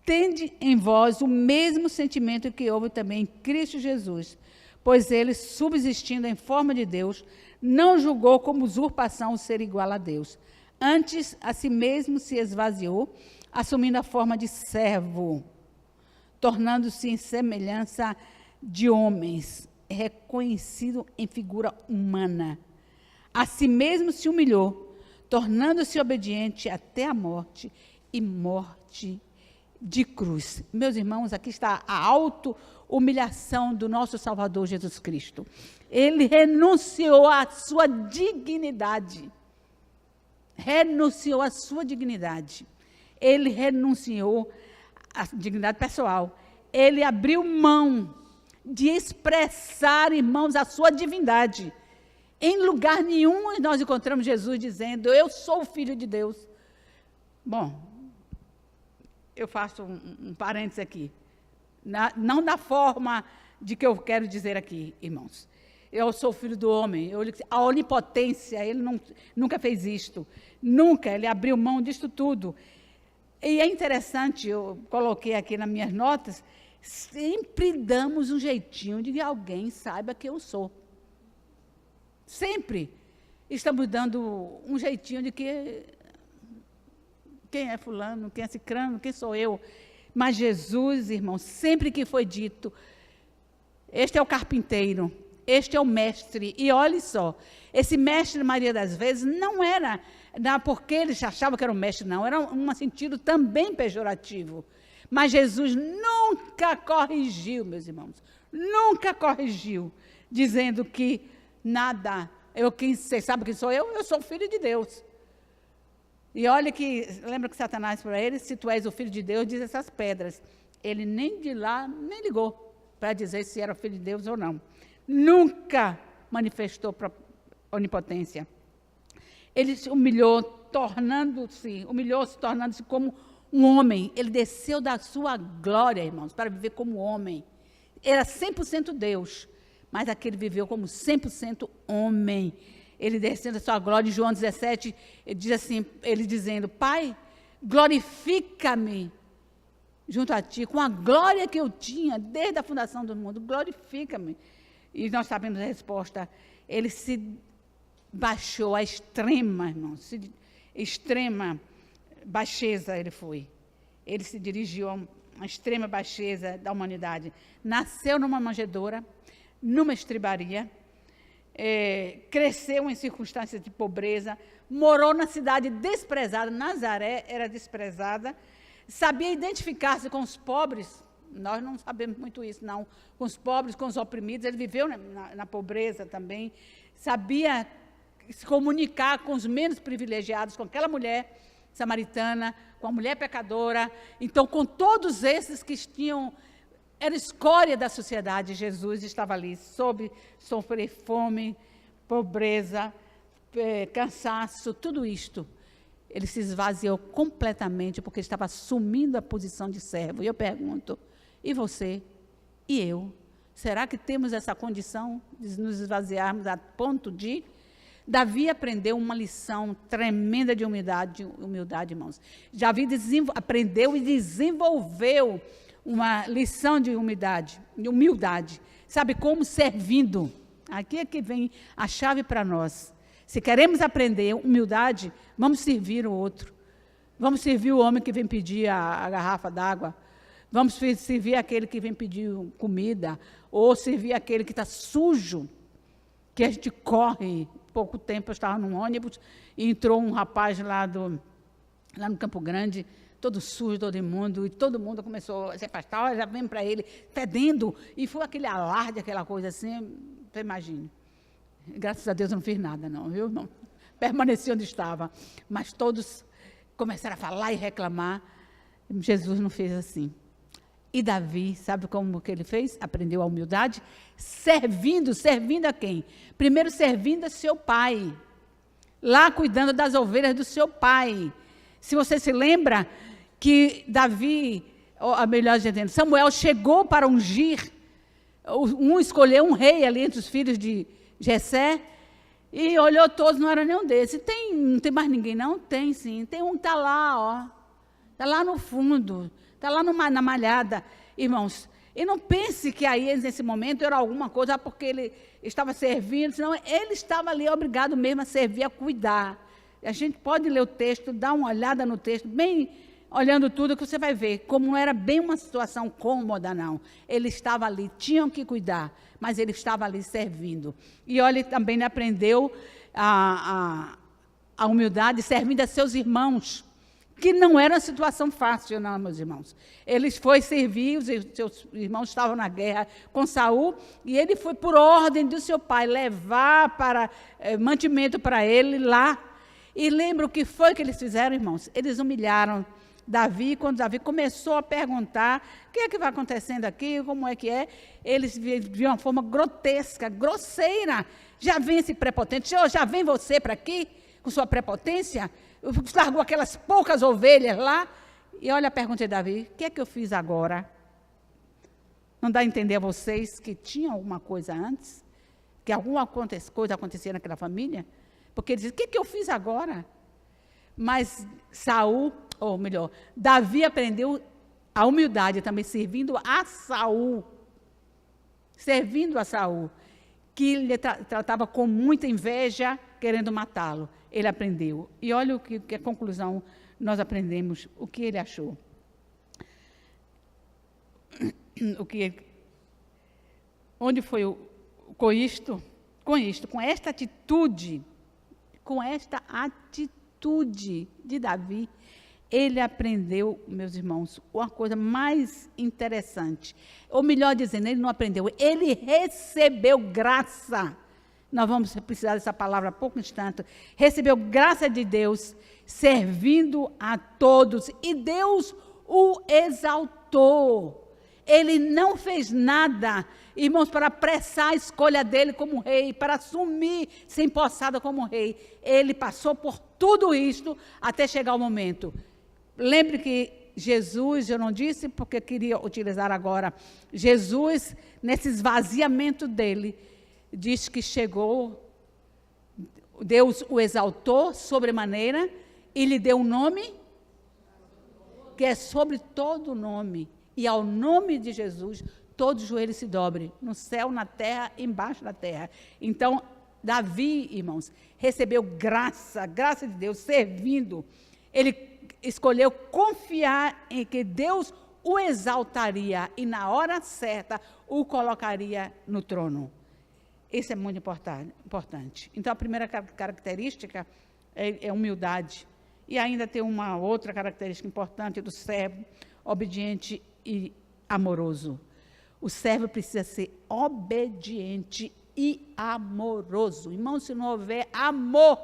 Tende em vós o mesmo sentimento que houve também em Cristo Jesus, pois ele, subsistindo em forma de Deus, não julgou como usurpação o ser igual a Deus. Antes, a si mesmo se esvaziou, assumindo a forma de servo, tornando-se em semelhança de homens, reconhecido em figura humana. A si mesmo se humilhou, tornando-se obediente até a morte e morte de cruz. Meus irmãos, aqui está a auto-humilhação do nosso Salvador Jesus Cristo. Ele renunciou à sua dignidade. Renunciou à sua dignidade. Ele renunciou à dignidade pessoal. Ele abriu mão de expressar, irmãos, a sua divindade. Em lugar nenhum nós encontramos Jesus dizendo: eu sou o Filho de Deus. Bom, eu faço um parênteses aqui. Não da forma de que eu quero dizer aqui, irmãos. Eu sou filho do homem. A onipotência, ele nunca fez isto. Nunca, ele abriu mão disto tudo. E é interessante, eu coloquei aqui nas minhas notas, sempre damos um jeitinho de que alguém saiba que eu sou. Sempre estamos dando um jeitinho de que quem é fulano, quem é cicrano, quem sou eu. Mas Jesus, irmão, sempre que foi dito, este é o carpinteiro, este é o mestre. E olhe só, esse mestre, na maioria das vezes, não era porque eles achavam que era um mestre, não. Era um sentido também pejorativo. Mas Jesus nunca corrigiu, meus irmãos. Nunca corrigiu, dizendo que nada, vocês sabem quem sou eu? Eu sou o Filho de Deus. E olha que, lembra que Satanás para ele, se tu és o Filho de Deus, diz essas pedras. Ele nem de lá, nem ligou para dizer se era o Filho de Deus ou não. Nunca manifestou onipotência. Ele se humilhou, tornando-se como um homem. Ele desceu da sua glória, irmãos, para viver como homem. Era 100% Deus, mas aqui ele viveu como 100% homem. Ele descendo da sua glória, em João 17, ele diz assim, ele dizendo: Pai, glorifica-me junto a ti, com a glória que eu tinha desde a fundação do mundo, glorifica-me. E nós sabemos a resposta. Ele se baixou à extrema, irmãos, extrema baixeza ele foi. Ele se dirigiu a uma extrema baixeza da humanidade. Nasceu numa manjedoura, numa estribaria, cresceu em circunstâncias de pobreza, morou na cidade desprezada, Nazaré era desprezada, sabia identificar-se com os pobres. Nós não sabemos muito isso, não. Com os pobres, com os oprimidos, ele viveu na pobreza também, sabia se comunicar com os menos privilegiados, com aquela mulher samaritana, com a mulher pecadora. Então, com todos esses que era escória da sociedade, Jesus estava ali, soube sofrer fome, pobreza, cansaço, tudo isto. Ele se esvaziou completamente, porque estava assumindo a posição de servo. E eu pergunto, e você? E eu? Será que temos essa condição de nos esvaziarmos a ponto de... Davi aprendeu uma lição tremenda de humildade, irmãos. Davi aprendeu e desenvolveu uma lição de humildade. Sabe como? Servindo. Aqui é que vem a chave para nós. Se queremos aprender humildade, vamos servir o outro. Vamos servir o homem que vem pedir a garrafa d'água. Vamos servir aquele que vem pedir comida. Ou servir aquele que está sujo, que a gente corre. Pouco tempo eu estava num ônibus e entrou um rapaz lá no Campo Grande, todo sujo, todo imundo, e todo mundo começou a se afastar, já vem para ele, fedendo, e foi aquele alarde, aquela coisa assim, você imagina. Graças a Deus eu não fiz nada, não, viu? Não, permaneci onde estava, mas todos começaram a falar e reclamar. Jesus não fez assim. E Davi, sabe como que ele fez? Aprendeu a humildade? Servindo a quem? Primeiro servindo a seu pai. Lá cuidando das ovelhas do seu pai. Se você se lembra que Davi, ou melhor dizendo, Samuel chegou para ungir, escolheu um rei ali entre os filhos de Jessé, e olhou todos, não era nenhum desses. Não tem mais ninguém, não? Tem sim. Tem um que está lá, ó. Está lá no fundo. Está lá na malhada. Irmãos, e não pense que aí, nesse momento, era alguma coisa porque ele estava servindo. Senão, ele estava ali obrigado mesmo a servir, a cuidar. A gente pode ler o texto, dar uma olhada no texto, bem olhando tudo, que você vai ver como não era bem uma situação cômoda, não. Ele estava ali, tinham que cuidar, mas ele estava ali servindo. E olha, ele também aprendeu a humildade, servindo a seus irmãos, que não era uma situação fácil, não, meus irmãos. Ele foi servir, os seus irmãos estavam na guerra com Saul, e ele foi, por ordem do seu pai, levar mantimento para ele lá. E lembra o que foi que eles fizeram, irmãos? Eles humilharam Davi. Quando Davi começou a perguntar o que é que vai acontecendo aqui, como é que é, eles de uma forma grotesca, grosseira. Já vem esse prepotente, Senhor, já vem você para aqui com sua prepotência? Largou aquelas poucas ovelhas lá. E olha a pergunta de Davi: o que é que eu fiz agora? Não dá a entender a vocês que tinha alguma coisa antes? Que alguma coisa acontecia naquela família? Porque ele diz: o que é que eu fiz agora? Mas Davi aprendeu a humildade também, servindo a Saul, que ele tratava com muita inveja, querendo matá-lo. Ele aprendeu. E olha que a conclusão nós aprendemos, o que ele achou. Onde foi com esta atitude de Davi, ele aprendeu, meus irmãos, uma coisa mais interessante. Ou melhor dizendo, ele não aprendeu, ele recebeu graça. Nós vamos precisar dessa palavra a pouco instante. Recebeu graça de Deus, servindo a todos. E Deus o exaltou. Ele não fez nada, irmãos, para apressar a escolha dele como rei, para assumir, ser empossado como rei. Ele passou por tudo isto até chegar o momento. Lembre que Jesus, eu não disse porque queria utilizar agora, Jesus, nesse esvaziamento dele, diz que chegou, Deus o exaltou sobremaneira e lhe deu um nome que é sobre todo nome. E ao nome de Jesus, todo joelho se dobre, no céu, na terra, embaixo da terra. Então, Davi, irmãos, recebeu graça de Deus, servindo. Ele escolheu confiar em que Deus o exaltaria e, na hora certa, o colocaria no trono. Isso é muito importante. Então, a primeira característica é humildade. E ainda tem uma outra característica importante do servo, obediente e amoroso. O servo precisa ser obediente e amoroso. Irmão, se não houver amor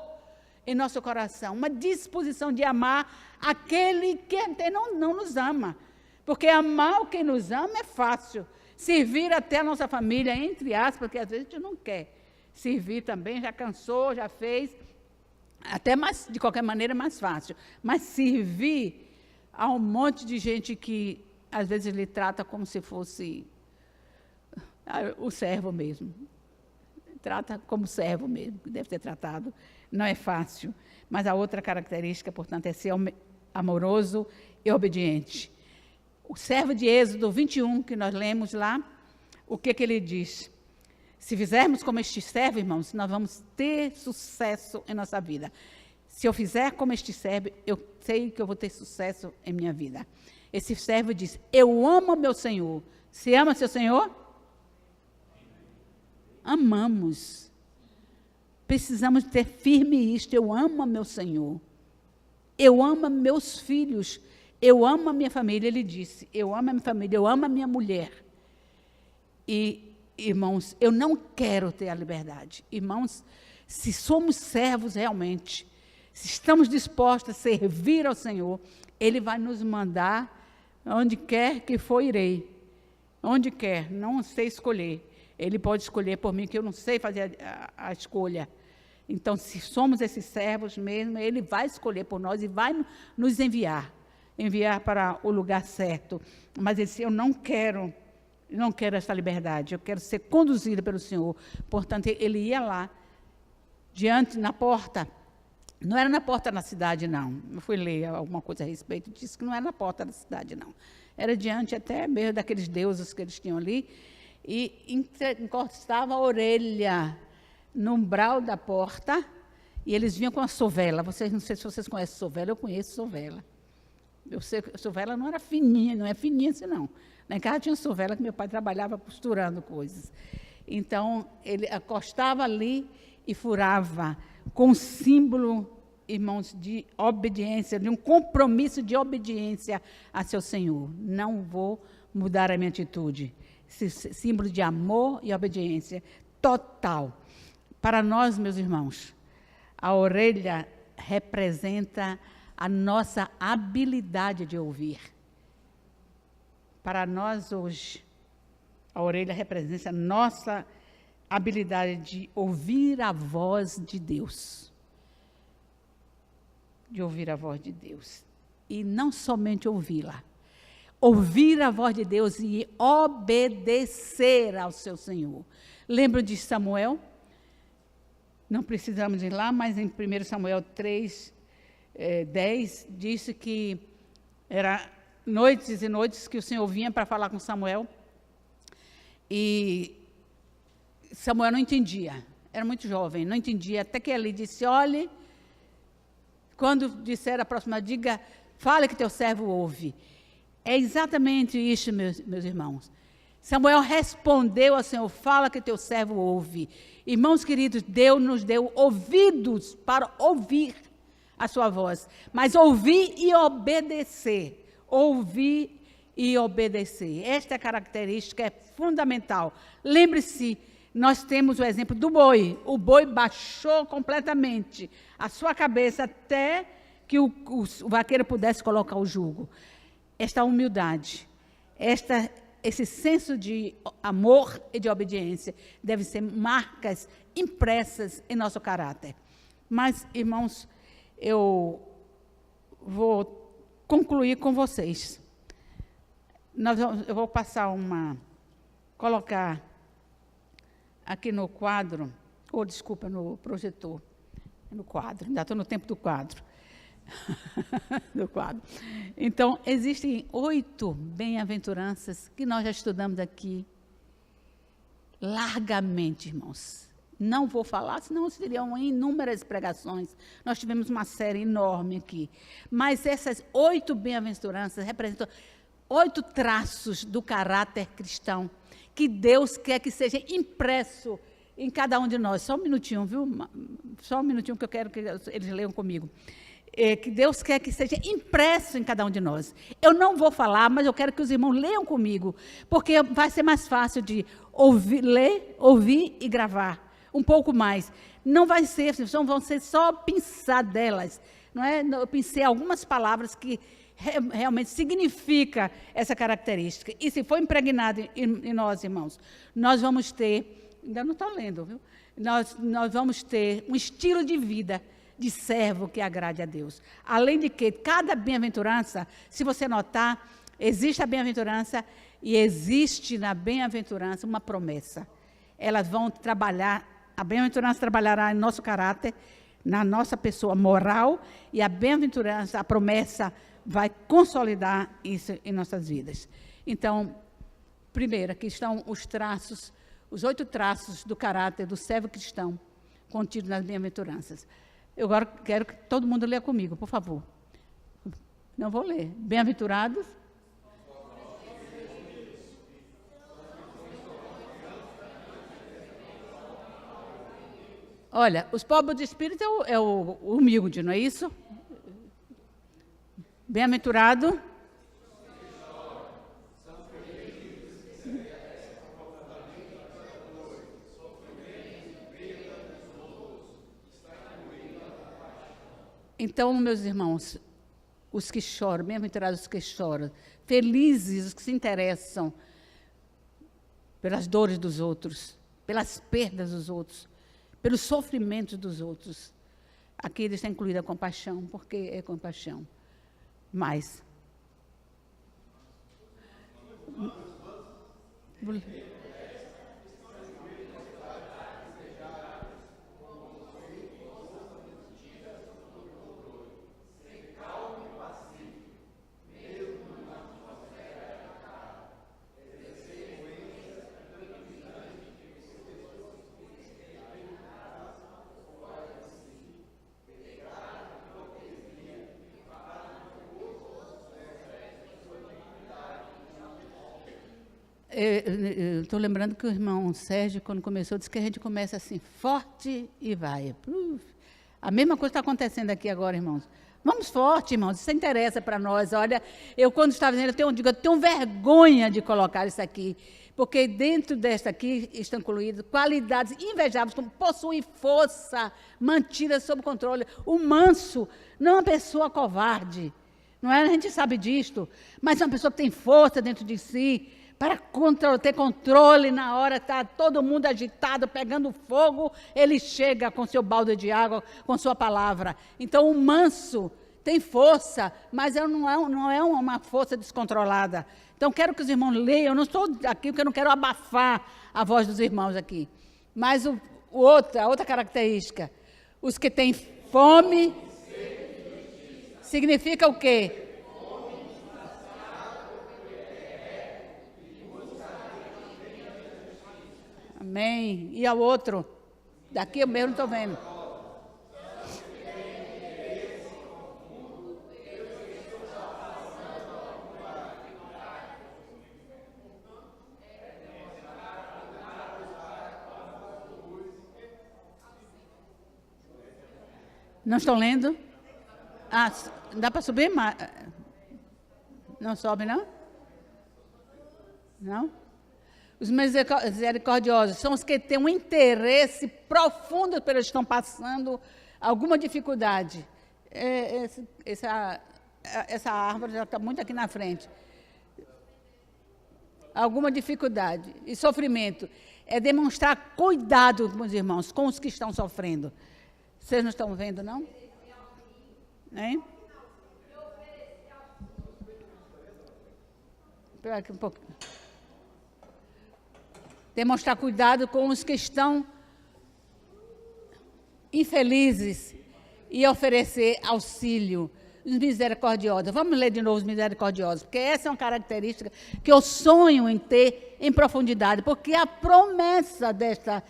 em nosso coração, uma disposição de amar aquele que até não nos ama. Porque amar quem nos ama é fácil. Servir até a nossa família, entre aspas, porque às vezes a gente não quer. Servir também, já cansou, já fez. Até mais, de qualquer maneira, é mais fácil. Mas servir a um monte de gente que, às vezes, ele trata como se fosse o servo mesmo. Trata como servo mesmo, que deve ser tratado. Não é fácil. Mas a outra característica, portanto, é ser amoroso e obediente. O servo de Êxodo 21, que nós lemos lá, o que ele diz? Se fizermos como este servo, irmãos, nós vamos ter sucesso em nossa vida. Se eu fizer como este servo, eu sei que eu vou ter sucesso em minha vida. Esse servo diz: eu amo meu Senhor. Você ama seu Senhor? Amamos. Precisamos ter firme isto. Eu amo meu Senhor. Eu amo meus filhos. Eu amo a minha família. Ele disse: eu amo a minha família, eu amo a minha mulher. E, irmãos, eu não quero ter a liberdade. Irmãos, se somos servos realmente, se estamos dispostos a servir ao Senhor, Ele vai nos mandar Onde quer que for, irei. Onde quer, não sei escolher. Ele pode escolher por mim, que eu não sei fazer a escolha. Então, se somos esses servos mesmo, Ele vai escolher por nós e vai nos enviar para o lugar certo. Mas Ele disse, eu não quero essa liberdade, eu quero ser conduzido pelo Senhor. Portanto, Ele ia lá, diante, na porta. Não era na porta da cidade, não. Eu fui ler alguma coisa a respeito, disse que não era na porta da cidade, não. Era diante até mesmo daqueles deuses que eles tinham ali, e encostava a orelha no umbral da porta, e eles vinham com a sovela. Não sei se vocês conhecem sovela, eu conheço sovela. Eu sei que sovela não era fininha, não é fininha assim, não. Lá em casa tinha sovela que meu pai trabalhava costurando coisas. Então, ele acostava ali e furava com símbolo, irmãos, de obediência, de um compromisso de obediência a seu Senhor. Não vou mudar a minha atitude. Esse símbolo de amor e obediência total. Para nós, meus irmãos, a orelha representa a nossa habilidade de ouvir. Para nós hoje, a orelha representa a nossa habilidade de ouvir a voz de Deus. De ouvir a voz de Deus. E não somente ouvi-la. Ouvir a voz de Deus e obedecer ao seu Senhor. Lembra de Samuel? Não precisamos ir lá, mas em 1 Samuel 3, 10, disse que era noites e noites que o Senhor vinha para falar com Samuel. E Samuel não entendia, era muito jovem, não entendia, até que ele disse, olhe, quando disser a próxima, diga, fale que teu servo ouve. É exatamente isso, meus irmãos. Samuel respondeu ao Senhor, fala que teu servo ouve. Irmãos queridos, Deus nos deu ouvidos para ouvir a sua voz, mas ouvir e obedecer. Ouvir e obedecer. Esta característica é fundamental. Lembre-se, nós temos o exemplo do boi. O boi baixou completamente a sua cabeça até que o vaqueiro pudesse colocar o jugo. Esta humildade, esse senso de amor e de obediência devem ser marcas impressas em nosso caráter. Mas, irmãos, eu vou concluir com vocês. Eu vou colocar aqui no quadro, no projetor, no quadro, ainda estou no tempo do quadro. do quadro. Então, existem 8 bem-aventuranças que nós já estudamos aqui largamente, irmãos. Não vou falar, senão seriam inúmeras pregações. Nós tivemos uma série enorme aqui. Mas essas 8 bem-aventuranças representam 8 traços do caráter cristão que Deus quer que seja impresso em cada um de nós. Só um minutinho, viu? Só um minutinho que eu quero que eles leiam comigo. Que Deus quer que seja impresso em cada um de nós. Eu não vou falar, mas eu quero que os irmãos leiam comigo, porque vai ser mais fácil de ler, ouvir e gravar. Um pouco mais. Não vai ser, vão ser só pinçadelas. Não é? Eu pensei algumas palavras que realmente significa essa característica. E se for impregnado em nós, irmãos, nós vamos ter, ainda não estou lendo, viu? Nós vamos ter um estilo de vida de servo que agrade a Deus. Além de que, cada bem-aventurança, se você notar, existe a bem-aventurança e existe na bem-aventurança uma promessa. Elas vão trabalhar, a bem-aventurança trabalhará em nosso caráter, na nossa pessoa moral, e a bem-aventurança, a promessa, vai consolidar isso em nossas vidas. Então, primeiro, aqui estão os traços, os 8 traços do caráter do servo cristão, contidos nas bem-aventuranças. Eu agora quero que todo mundo leia comigo, por favor. Não vou ler. Bem-aventurados. Olha, os pobres de espírito é o humilde, não é isso? Bem-aventurado. Então, meus irmãos, os que choram, bem-aventurados os que choram, felizes os que se interessam pelas dores dos outros, pelas perdas dos outros, pelos sofrimentos dos outros. Aqui está incluída a compaixão, porque é compaixão. Mas estou lembrando que o irmão Sérgio, quando começou, disse que a gente começa assim, forte e vai. A mesma coisa está acontecendo aqui agora, irmãos. Vamos forte, irmãos, isso interessa para nós. Olha, eu quando estava dizendo, eu tenho vergonha de colocar isso aqui, porque dentro desta aqui estão incluídas qualidades invejáveis, como possuir força, mantida sob controle. O manso não é uma pessoa covarde, não é? A gente sabe disto, mas é uma pessoa que tem força dentro de si, para ter controle na hora, está todo mundo agitado, pegando fogo, ele chega com seu balde de água, com sua palavra. Então, o manso tem força, mas não é uma força descontrolada. Então, quero que os irmãos leiam, eu não estou aqui porque eu não quero abafar a voz dos irmãos aqui. Mas a outra característica, os que têm fome, significa o quê? Amém. E ao outro? Daqui eu mesmo não estou vendo. Não estão lendo? Ah, dá para subir? Não sobe, não? Não? Os misericordiosos são os que têm um interesse profundo pelo que estão passando, alguma dificuldade. Essa árvore já está muito aqui na frente. Alguma dificuldade e sofrimento. É demonstrar cuidado, meus irmãos, com os que estão sofrendo. Vocês não estão vendo, não? Hein? Espera aqui um pouquinho. Demonstrar cuidado com os que estão infelizes e oferecer auxílio. Os misericordiosos. Vamos ler de novo os misericordiosos, porque essa é uma característica que eu sonho em ter em profundidade, porque a promessa desta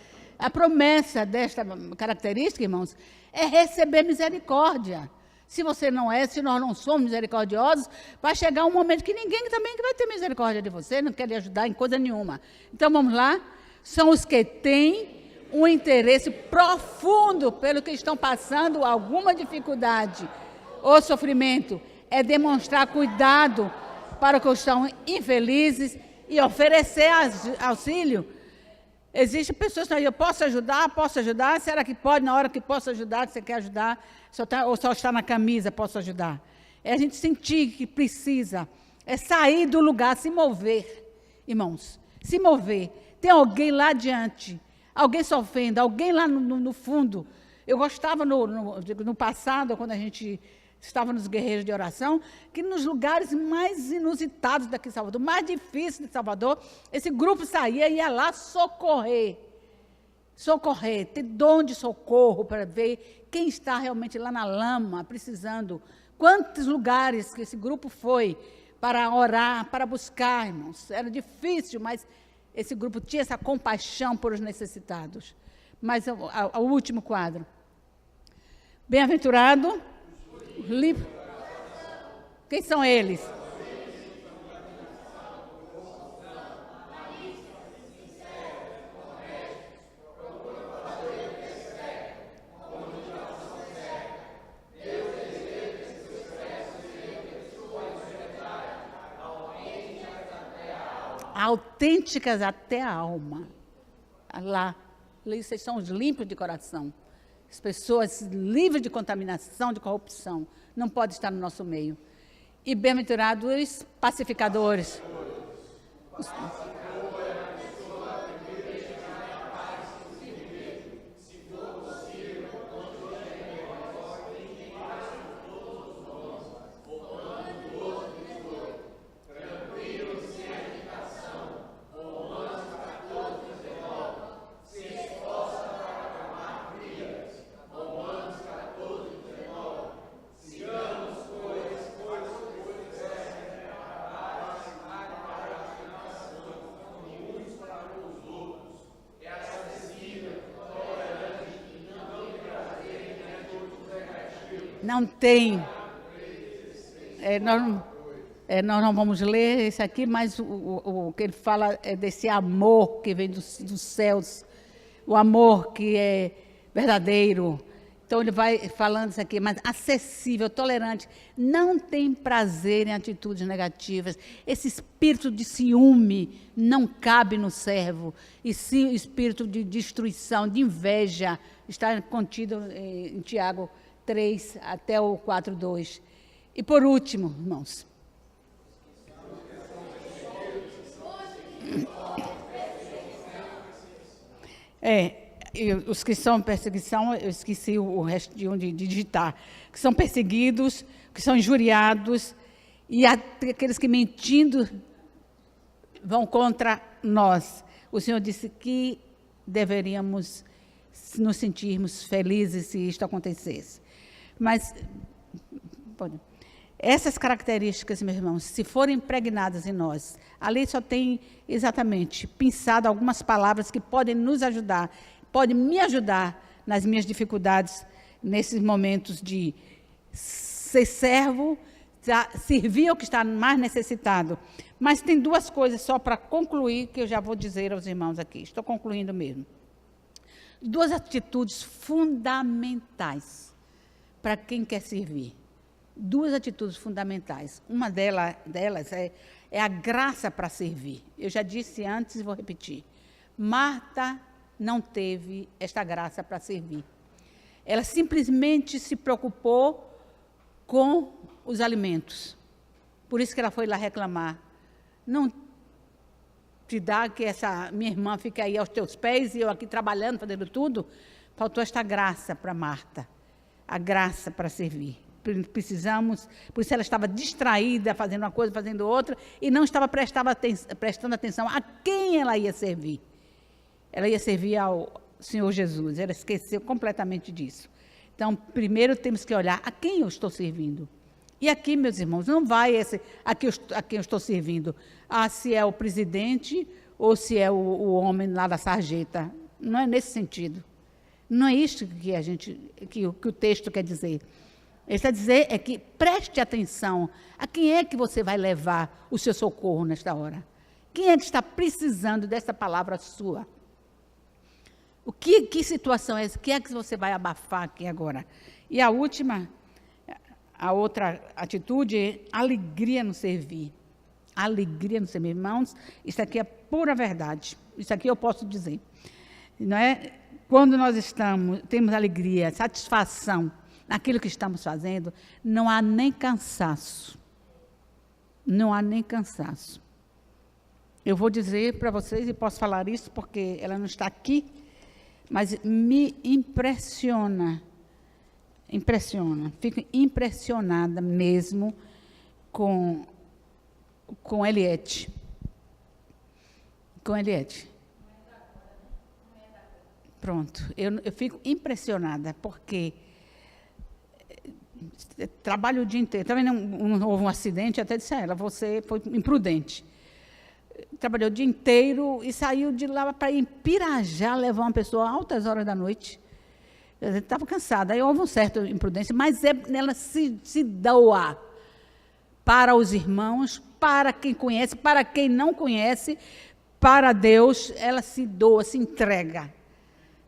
característica, irmãos, é receber misericórdia. Se você não é, se nós não somos misericordiosos, vai chegar um momento que ninguém também vai ter misericórdia de você, não quer lhe ajudar em coisa nenhuma. Então, vamos lá. São os que têm um interesse profundo pelo que estão passando, alguma dificuldade ou sofrimento. É demonstrar cuidado para os que estão infelizes e oferecer auxílio. Existem pessoas que eu posso ajudar, será que pode, na hora que posso ajudar, que você quer ajudar, ou só está na camisa, posso ajudar? É a gente sentir que precisa, é sair do lugar, se mover, irmãos, se mover. Tem alguém lá adiante, alguém sofrendo, alguém lá no fundo. Eu gostava no passado, quando a gente estava nos guerreiros de oração, que nos lugares mais inusitados daqui de Salvador, mais difíceis de Salvador, esse grupo saía e ia lá socorrer, ter dom de socorro para ver quem está realmente lá na lama, precisando. Quantos lugares que esse grupo foi para orar, para buscar, irmãos. Era difícil, mas esse grupo tinha essa compaixão por os necessitados. Mas o último quadro. Bem-aventurado. Quem são eles? Autênticas até a alma. Lá, vocês são os limpos de coração. As pessoas livres de contaminação, de corrupção, não podem estar no nosso meio. E bem-aventurados pacificadores. Não tem. Nós não vamos ler isso aqui, mas o que ele fala é desse amor que vem dos céus, o amor que é verdadeiro. Então ele vai falando isso aqui, mas acessível, tolerante, não tem prazer em atitudes negativas. Esse espírito de ciúme não cabe no servo. E sim o espírito de destruição, de inveja, está contido em Tiago 3 até o 4:2. E por último, irmãos, os que são perseguição, eu esqueci o resto de digitar, que são perseguidos, que são injuriados, e aqueles que mentindo vão contra nós. O Senhor disse que deveríamos nos sentirmos felizes se isto acontecesse. Mas, essas características, meus irmãos, se forem impregnadas em nós, ali só tem exatamente pensado algumas palavras que podem nos ajudar, podem me ajudar nas minhas dificuldades, nesses momentos de ser servo, servir ao que está mais necessitado. Mas tem duas coisas só para concluir, que eu já vou dizer aos irmãos aqui. Estou concluindo mesmo. Duas atitudes fundamentais para quem quer servir. Duas atitudes fundamentais. Uma delas é a graça para servir. Eu já disse antes e vou repetir. Marta não teve esta graça para servir. Ela simplesmente se preocupou com os alimentos. Por isso que ela foi lá reclamar. Não te dá que essa minha irmã fica aí aos teus pés e eu aqui trabalhando, fazendo tudo. Faltou esta graça para Marta. A graça para servir. Precisamos, por isso ela estava distraída, fazendo uma coisa, fazendo outra, e não estava prestando atenção a quem ela ia servir. Ela ia servir ao Senhor Jesus, ela esqueceu completamente disso. Então, primeiro temos que olhar a quem eu estou servindo. E aqui, meus irmãos, não vai a quem eu estou servindo, se é o presidente ou se é o homem lá da sarjeta. Não é nesse sentido. Não é isso que o texto quer dizer. Ele está dizendo que preste atenção a quem é que você vai levar o seu socorro nesta hora. Quem é que está precisando dessa palavra sua? Que situação é essa? O que é que você vai abafar aqui agora? E a outra atitude é alegria no servir. Alegria no servir. Irmãos, isso aqui é pura verdade. Isso aqui eu posso dizer. Não é? Quando nós temos alegria, satisfação naquilo que estamos fazendo, não há nem cansaço. Não há nem cansaço. Eu vou dizer para vocês, e posso falar isso porque ela não está aqui, mas me impressiona, fico impressionada mesmo com Eliette. Com Eliette. Pronto, eu fico impressionada, porque trabalho o dia inteiro. Também não houve um acidente, até disse a ela, você foi imprudente. Trabalhou o dia inteiro e saiu de lá para ir em Pirajá levar uma pessoa a altas horas da noite. Estava cansada, aí houve uma certa imprudência, mas ela se doa para os irmãos, para quem conhece, para quem não conhece, para Deus, ela se doa, se entrega.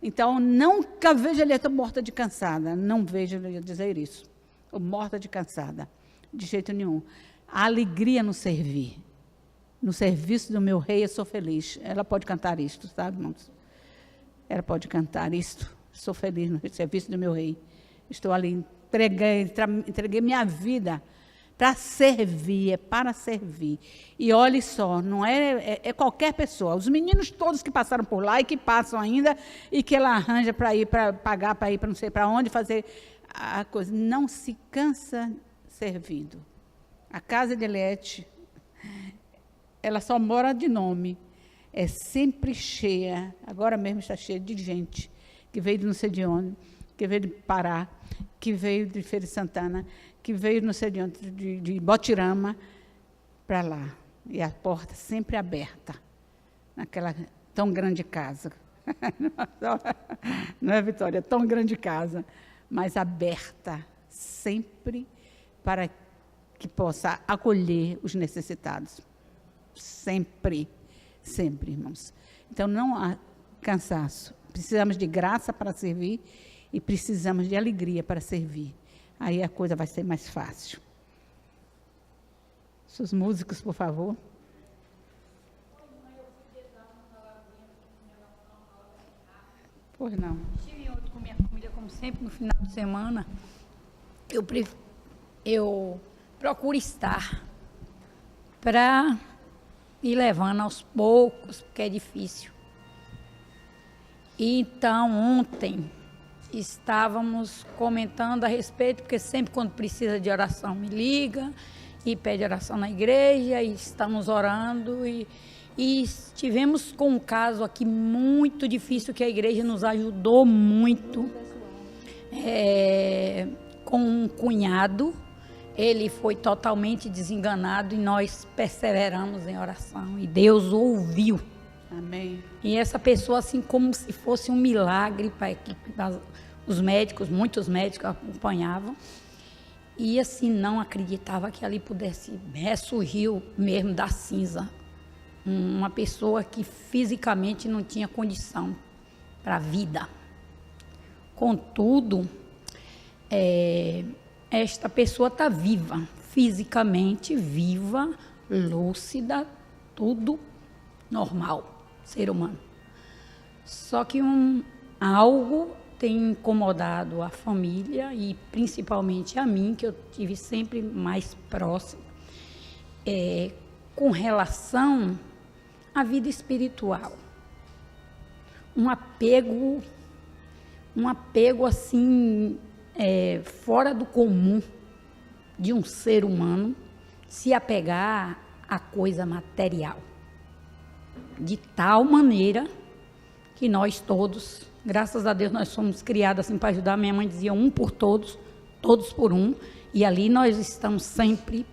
Então, nunca vejo Eliette morta de cansada, não vejo ele dizer isso, morta de cansada, de jeito nenhum. A alegria no servir, no serviço do meu rei eu sou feliz. Ela pode cantar isto, sabe, irmãos? Ela pode cantar isto, sou feliz no serviço do meu rei. Estou ali, entreguei minha vida para servir, é para servir. E olhe só, não é qualquer pessoa. Os meninos todos que passaram por lá e que passam ainda, e que ela arranja para ir, para pagar, para ir para não sei para onde, fazer a coisa. Não se cansa servindo. A casa de Eliette, ela só mora de nome. É sempre cheia. Agora mesmo está cheia de gente que veio de não sei de onde, que veio de Pará, que veio de Feira de Santana, que veio não sei de onde, de Botirama, para lá. E a porta sempre aberta, naquela tão grande casa. Não é, Vitória? Tão grande casa, mas aberta sempre para que possa acolher os necessitados. Sempre, sempre, irmãos. Então, não há cansaço. Precisamos de graça para servir e precisamos de alegria para servir. Aí a coisa vai ser mais fácil. Seus músicos, por favor. Pois não. Estive ontem com minha família, como sempre, no final de semana. Eu procuro estar para ir levando aos poucos, porque é difícil. Então, ontem, estávamos comentando a respeito, porque sempre quando precisa de oração me liga e pede oração na igreja, e estamos orando, e estivemos com um caso aqui muito difícil, que a igreja nos ajudou muito, com um cunhado. Ele foi totalmente desenganado e nós perseveramos em oração, e Deus ouviu. Amém. E essa pessoa, assim, como se fosse um milagre para a equipe, os médicos, muitos médicos acompanhavam, e assim, não acreditava que ali pudesse, ressurgiu mesmo da cinza, uma pessoa que fisicamente não tinha condição para a vida. Contudo, esta pessoa está viva, fisicamente viva, lúcida, tudo normal, ser humano. Só que algo tem incomodado a família e principalmente a mim, que eu tive sempre mais próximo, com relação à vida espiritual. Um apego assim, fora do comum de um ser humano se apegar à coisa material. De tal maneira que nós todos, graças a Deus, nós somos criados assim para ajudar. Minha mãe dizia um por todos, todos por um. E ali nós estamos sempre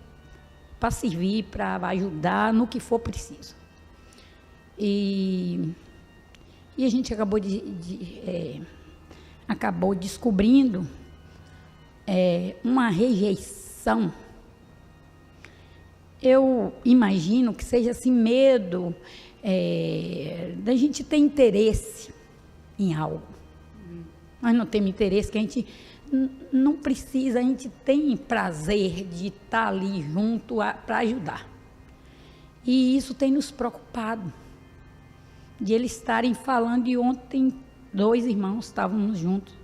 para servir, para ajudar no que for preciso. E a gente acabou descobrindo uma rejeição. Eu imagino que seja assim, medo da gente ter interesse em algo. Nós não temos interesse, que a gente não precisa, a gente tem prazer de estar ali junto para ajudar. E isso tem nos preocupado, de eles estarem falando. E ontem 2 irmãos estávamos juntos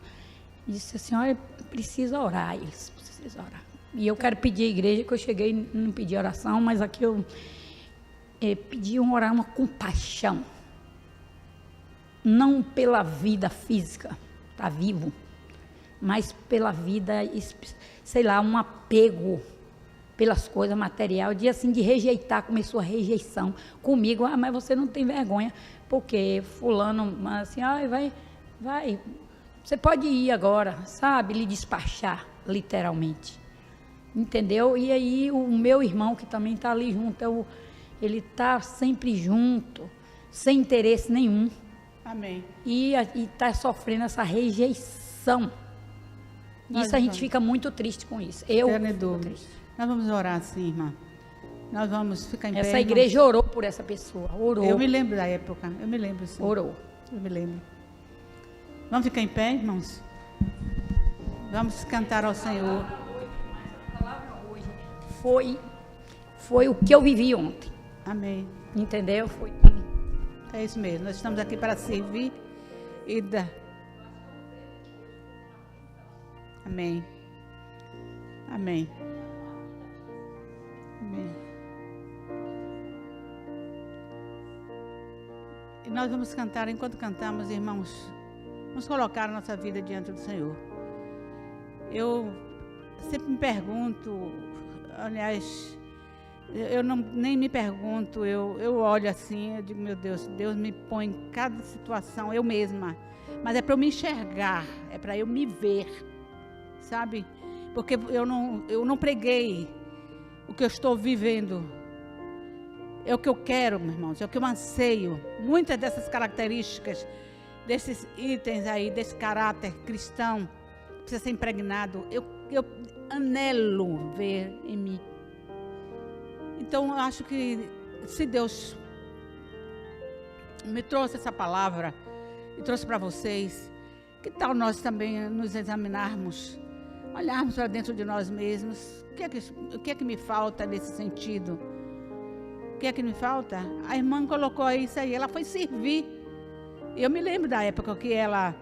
e disse assim: olha, precisa orar. Eles precisam orar. E eu quero pedir à igreja, que eu cheguei, não pedi oração, mas aqui eu pedi orar uma compaixão. Não pela vida física, está vivo, mas pela vida, sei lá, um apego pelas coisas materiais, de rejeitar. Começou a rejeição comigo. Mas você não tem vergonha, porque fulano, assim, vai, você pode ir agora, sabe, lhe despachar, literalmente, entendeu? E aí o meu irmão, que também está ali junto, ele está sempre junto, sem interesse nenhum. Amém. E está sofrendo essa rejeição. Isso a gente fica muito triste com isso. Eu fico triste. Nós vamos orar assim, irmã. Nós vamos ficar em pé. Essa igreja orou por essa pessoa. Orou. Eu me lembro da época. Eu me lembro, sim. Orou. Eu me lembro. Vamos ficar em pé, irmãos? Vamos cantar ao Senhor. A palavra hoje foi o que eu vivi ontem. Amém. Entendeu? É isso mesmo. Nós estamos aqui para servir e dar. Amém. Amém. Amém. E nós vamos cantar, enquanto cantamos, irmãos, vamos colocar a nossa vida diante do Senhor. Eu sempre me pergunto, aliás, eu nem me pergunto, eu olho assim, eu digo, meu Deus, Deus me põe em cada situação, eu mesma, mas é para eu me enxergar, é para eu me ver, sabe? Porque eu não preguei o que eu estou vivendo, é o que eu quero, meus irmãos, é o que eu anseio. Muitas dessas características, desses itens aí, desse caráter cristão, precisa ser impregnado, eu anelo ver em mim. Então, eu acho que se Deus me trouxe essa palavra e trouxe para vocês, que tal nós também nos examinarmos, olharmos para dentro de nós mesmos, o que é que me falta nesse sentido? O que é que me falta? A irmã colocou isso aí, ela foi servir. Eu me lembro da época que ela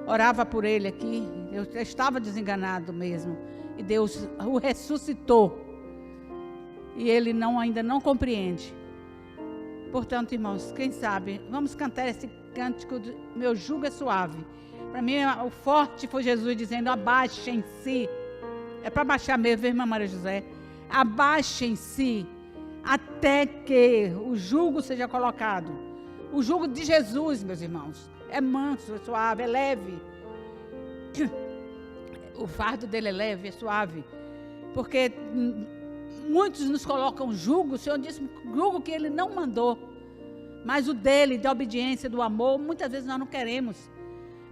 orava por ele aqui, eu estava desenganado mesmo, e Deus o ressuscitou. E ele ainda não compreende. Portanto, irmãos, quem sabe, vamos cantar esse cântico de meu jugo é suave. Para mim, o forte foi Jesus dizendo, abaixem-se. É para baixar mesmo, irmã Maria José. Abaixem-se até que o jugo seja colocado. O jugo de Jesus, meus irmãos, é manso, é suave, é leve. O fardo dele é leve, é suave. Porque muitos nos colocam jugo, o Senhor disse jugo que Ele não mandou, mas o dele, da obediência, do amor, muitas vezes nós não queremos,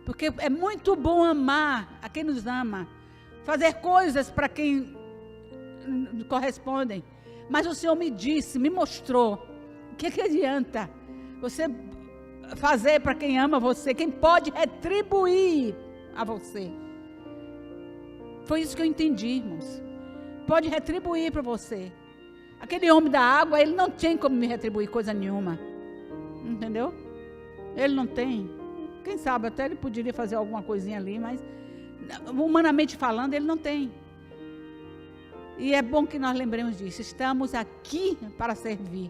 porque é muito bom amar a quem nos ama, fazer coisas para quem correspondem, mas o Senhor me disse, me mostrou, o que adianta você fazer para quem ama você, quem pode retribuir a você? Foi isso que eu entendi, irmãos. Pode retribuir para você. Aquele homem da água, ele não tem como me retribuir coisa nenhuma. Entendeu? Ele não tem. Quem sabe até ele poderia fazer alguma coisinha ali, mas humanamente falando, ele não tem. E é bom que nós lembremos disso. Estamos aqui para servir.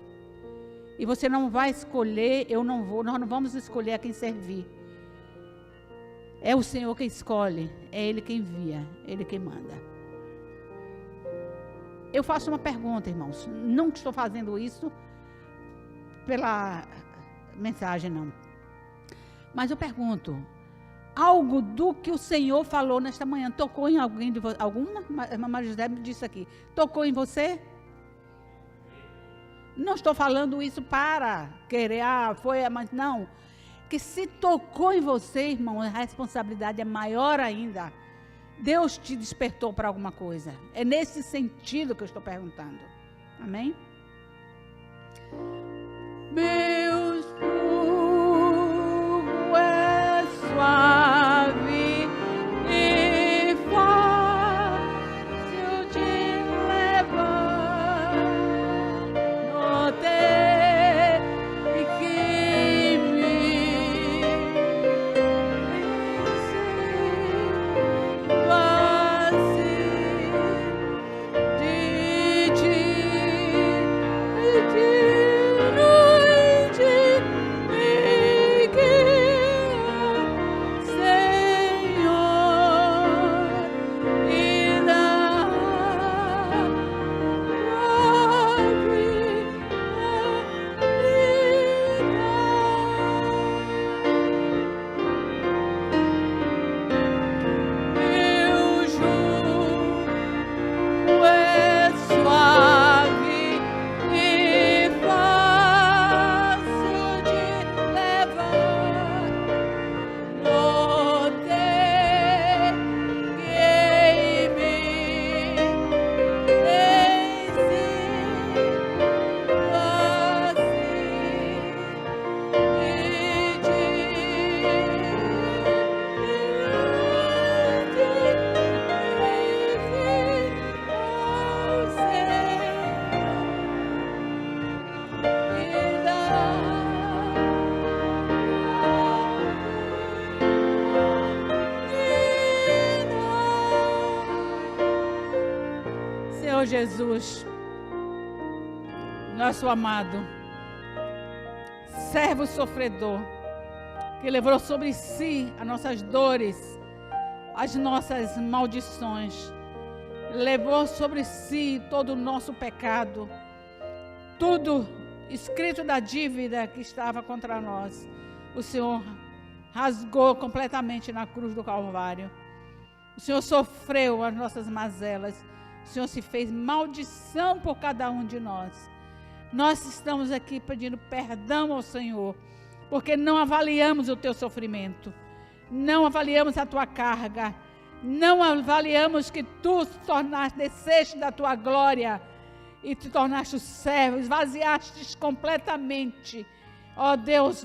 E você não vai escolher, nós não vamos escolher a quem servir. É o Senhor quem escolhe, é Ele quem envia, Ele quem manda. Eu faço uma pergunta, irmãos. Não estou fazendo isso pela mensagem, não. Mas eu pergunto, algo do que o Senhor falou nesta manhã, tocou em alguém de vocês? Alguma? A Maria José me disse aqui. Tocou em você? Não estou falando isso para querer, mas não. Que se tocou em você, irmão, a responsabilidade é maior ainda. Deus te despertou para alguma coisa. É nesse sentido que eu estou perguntando. Amém? Meu jugo é suave e fácil de levar. Notei que me Jesus, nosso amado, servo sofredor, que levou sobre si as nossas dores, as nossas maldições, levou sobre si todo o nosso pecado, tudo escrito da dívida que estava contra nós, o Senhor rasgou completamente na cruz do Calvário. O Senhor sofreu as nossas mazelas, o Senhor se fez maldição por cada um de nós. Nós estamos aqui pedindo perdão ao Senhor, porque não avaliamos o teu sofrimento, não avaliamos a tua carga, não avaliamos que tu desceste da tua glória e te tornaste o servo, esvaziaste completamente, ó Deus,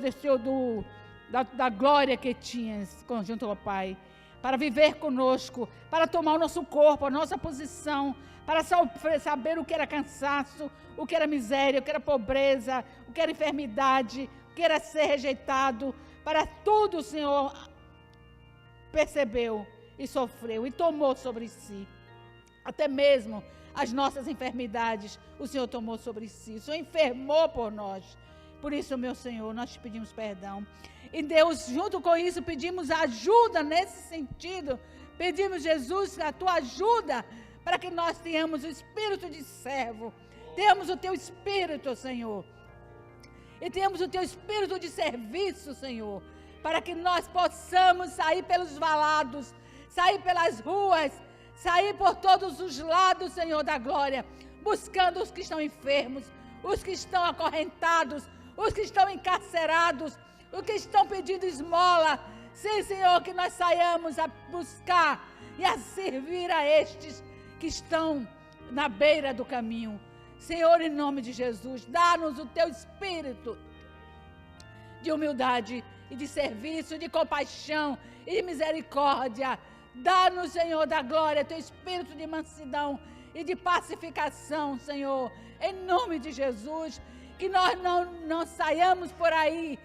da glória que tinhas junto ao Pai, para viver conosco, para tomar o nosso corpo, a nossa posição, para saber o que era cansaço, o que era miséria, o que era pobreza, o que era enfermidade, o que era ser rejeitado. Para tudo o Senhor percebeu e sofreu e tomou sobre si. Até mesmo as nossas enfermidades o Senhor tomou sobre si. O Senhor enfermou por nós. Por isso, meu Senhor, nós te pedimos perdão. E Deus, junto com isso, pedimos ajuda nesse sentido. Pedimos, Jesus, a tua ajuda para que nós tenhamos o espírito de servo. Tenhamos o teu espírito, Senhor. E tenhamos o teu espírito de serviço, Senhor. Para que nós possamos sair pelos valados, sair pelas ruas, sair por todos os lados, Senhor da glória, buscando os que estão enfermos, os que estão acorrentados, os que estão encarcerados, os que estão pedindo esmola. Sim, Senhor, que nós saiamos a buscar e a servir a estes que estão na beira do caminho. Senhor, em nome de Jesus, dá-nos o teu espírito de humildade e de serviço, de compaixão e de misericórdia. Dá-nos, Senhor da glória, teu espírito de mansidão e de pacificação, Senhor, em nome de Jesus. Que nós não saiamos por aí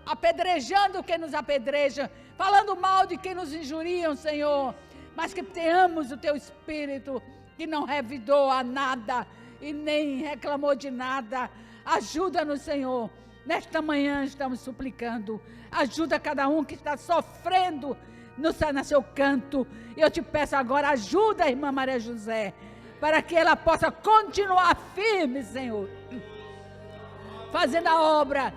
apedrejando quem nos apedreja, falando mal de quem nos injuriam, Senhor, mas que tenhamos o teu espírito que não revidou a nada e nem reclamou de nada. Ajuda-nos, Senhor. Nesta manhã estamos suplicando, ajuda cada um que está sofrendo no seu canto. E eu te peço agora, ajuda a irmã Maria José, para que ela possa continuar firme, Senhor, fazendo a obra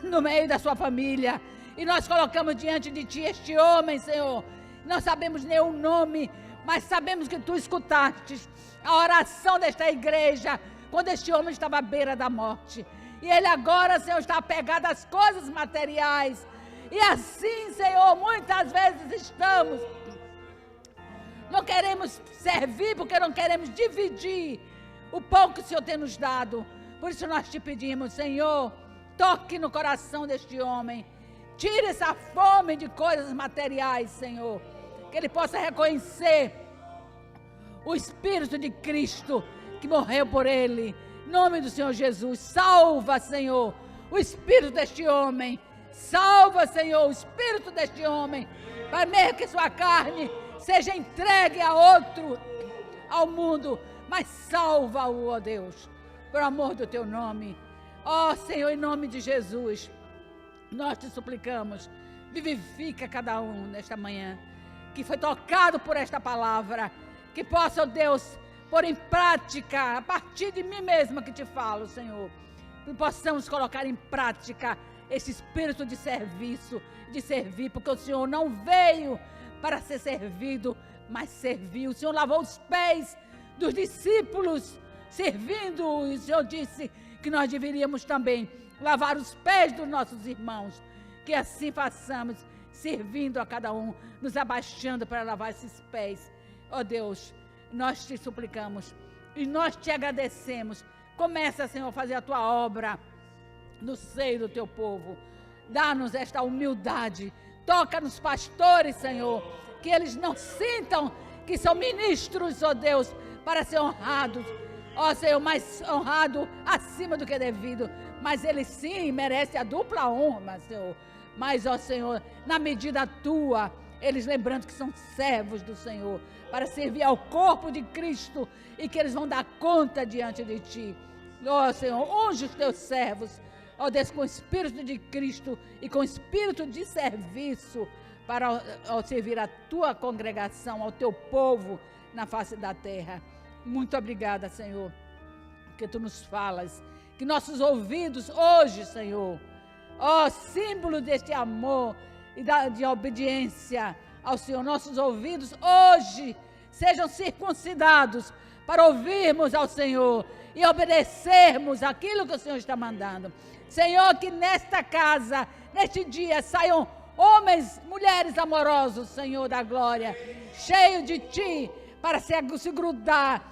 no meio da sua família. E nós colocamos diante de ti este homem, Senhor. Não sabemos nem o nome, mas sabemos que tu escutaste a oração desta igreja quando este homem estava à beira da morte. E ele agora, Senhor, está apegado às coisas materiais. E assim, Senhor, muitas vezes estamos. Não queremos servir porque não queremos dividir o pão que o Senhor tem nos dado. Por isso nós te pedimos, Senhor, toque no coração deste homem. Tire essa fome de coisas materiais, Senhor. Que ele possa reconhecer o Espírito de Cristo que morreu por ele. Em nome do Senhor Jesus, salva, Senhor, o espírito deste homem. Salva, Senhor, o espírito deste homem, para mesmo que sua carne seja entregue a outro, ao mundo, mas salva-o, ó Deus, por amor do teu nome. Ó Senhor, em nome de Jesus, nós te suplicamos, vivifica cada um nesta manhã, que foi tocado por esta palavra, que possa, ó Deus, pôr em prática, a partir de mim mesma que te falo, Senhor, que possamos colocar em prática esse espírito de serviço, de servir, porque o Senhor não veio para ser servido, mas serviu. O Senhor lavou os pés dos discípulos, servindo, e o Senhor disse que nós deveríamos também lavar os pés dos nossos irmãos, que assim façamos, servindo a cada um, nos abaixando para lavar esses pés. Ó Deus, nós te suplicamos e nós te agradecemos. Começa, Senhor, a fazer a tua obra no seio do teu povo. Dá-nos esta humildade. Toca nos pastores, Senhor, que eles não sintam que são ministros, ó Deus, para ser honrados, ó Senhor, mais honrado acima do que é devido, mas eles sim merecem a dupla honra, Senhor. Mas, ó Senhor, na medida tua, eles lembrando que são servos do Senhor, para servir ao corpo de Cristo, e que eles vão dar conta diante de ti. Ó Senhor, unge os teus servos, ó Deus, com o Espírito de Cristo e com o Espírito de serviço para servir a tua congregação, ao teu povo na face da terra. Muito obrigada, Senhor, porque tu nos falas, que nossos ouvidos hoje, Senhor, ó símbolo deste amor e de obediência ao Senhor, nossos ouvidos hoje sejam circuncidados para ouvirmos ao Senhor e obedecermos aquilo que o Senhor está mandando. Senhor, que nesta casa, neste dia, saiam homens, mulheres amorosos, Senhor da glória, cheios de Ti, para se grudar,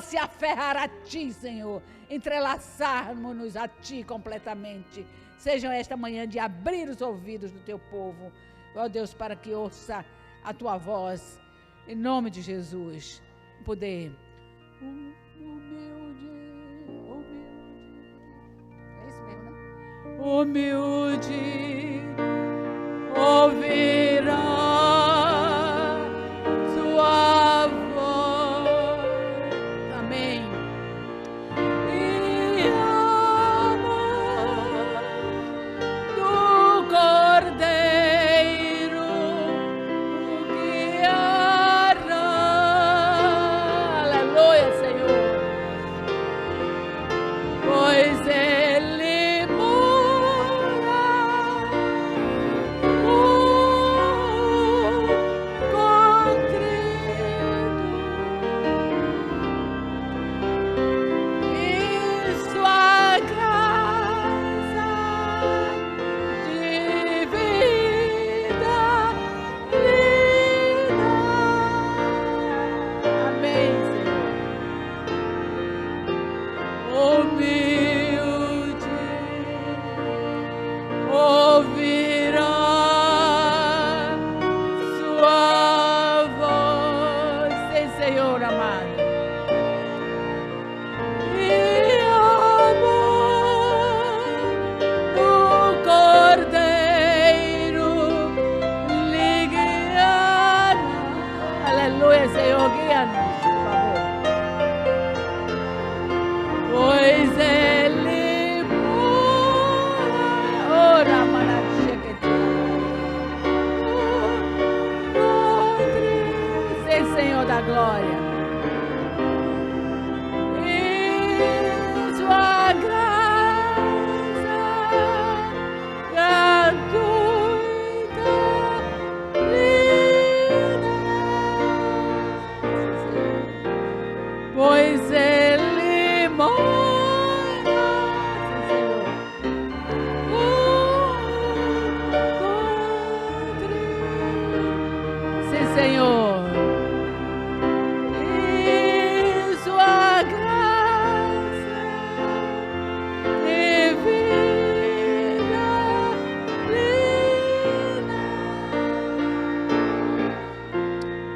se aferrar a Ti, Senhor, entrelaçarmos-nos a Ti completamente. Sejam esta manhã de abrir os ouvidos do Teu povo, ó Deus, para que ouça a Tua voz, em nome de Jesus, poder. Humilde ouvirá sua voz. Amém. E amor do Cordeiro o guiará. Aleluia, Senhor. Pois Ele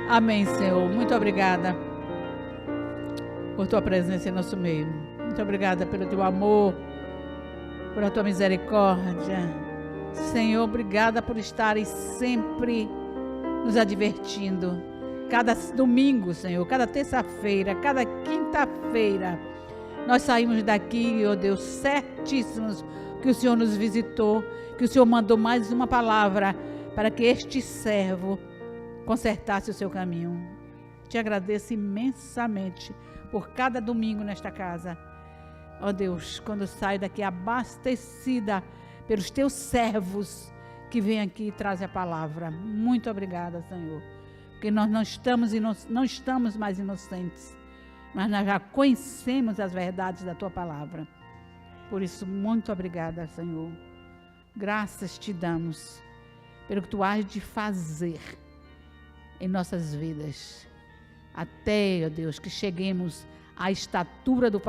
Amém, Senhor. Muito obrigada por Tua presença em nosso meio. Muito obrigada pelo Teu amor, pela Tua misericórdia. Senhor, obrigada por estares sempre nos advertindo. Cada domingo, Senhor, cada terça-feira, cada quinta-feira, nós saímos daqui, ó Deus, certíssimos que o Senhor nos visitou, que o Senhor mandou mais uma palavra para que este servo consertasse o seu caminho. Te agradeço imensamente por cada domingo nesta casa. Ó Deus, quando saio daqui abastecida pelos teus servos que vêm aqui e trazem a palavra. Muito obrigada, Senhor. Porque nós não estamos mais inocentes, mas nós já conhecemos as verdades da tua palavra. Por isso, muito obrigada, Senhor. Graças te damos pelo que tu has de fazer em nossas vidas, até, ó Deus, que cheguemos à estatura do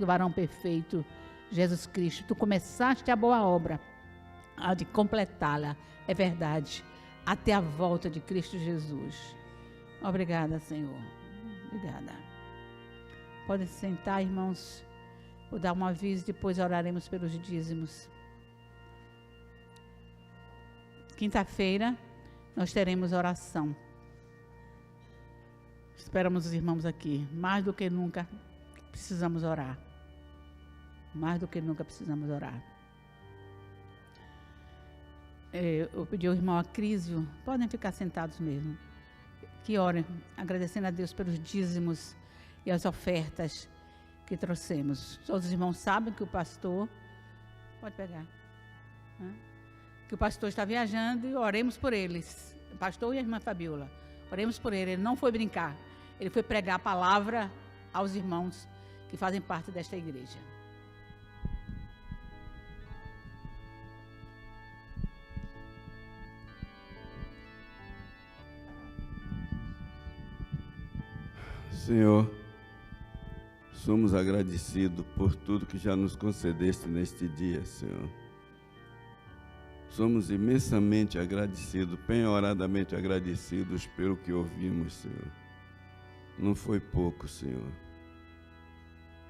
varão perfeito, Jesus Cristo. Tu começaste a boa obra, há de completá-la, é verdade, até a volta de Cristo Jesus. Obrigada, Senhor. Obrigada. Podem se sentar, irmãos. Vou dar um aviso, depois oraremos pelos dízimos. Quinta-feira nós teremos oração. Esperamos os irmãos aqui. Mais do que nunca, precisamos orar. Mais do que nunca precisamos orar. Eu pedi ao irmão Acrísio, podem ficar sentados mesmo, que orem, agradecendo a Deus pelos dízimos e as ofertas que trouxemos. Todos os irmãos sabem que o pastor, pode pegar, que o pastor está viajando e oremos por eles, o pastor e a irmã Fabiola, oremos por ele não foi brincar, ele foi pregar a palavra aos irmãos que fazem parte desta igreja. Senhor, somos agradecidos por tudo que já nos concedeste neste dia, Senhor. Somos imensamente agradecidos, penhoradamente agradecidos pelo que ouvimos, Senhor. Não foi pouco, Senhor.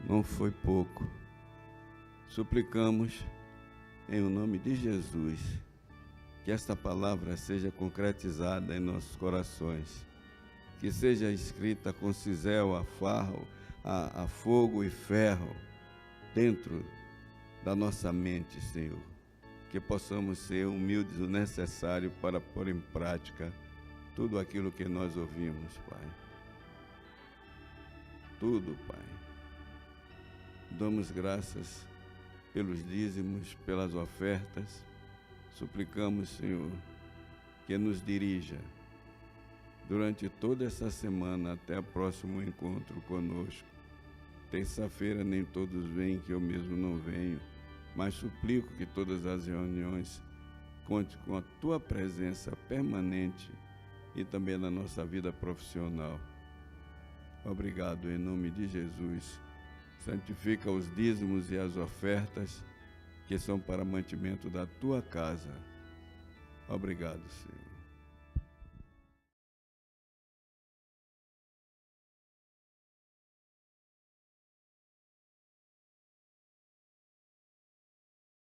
Não foi pouco. Suplicamos, em o nome de Jesus, que esta palavra seja concretizada em nossos corações, que seja escrita com cisel, a fogo e ferro dentro da nossa mente, Senhor. Que possamos ser humildes o necessário para pôr em prática tudo aquilo que nós ouvimos, Pai. Tudo, Pai. Damos graças pelos dízimos, pelas ofertas. Suplicamos, Senhor, que nos dirija durante toda essa semana até o próximo encontro conosco. Terça-feira nem todos vêm, que eu mesmo não venho, mas suplico que todas as reuniões conte com a Tua presença permanente e também na nossa vida profissional. Obrigado, em nome de Jesus. Santifica os dízimos e as ofertas que são para mantimento da Tua casa. Obrigado, Senhor.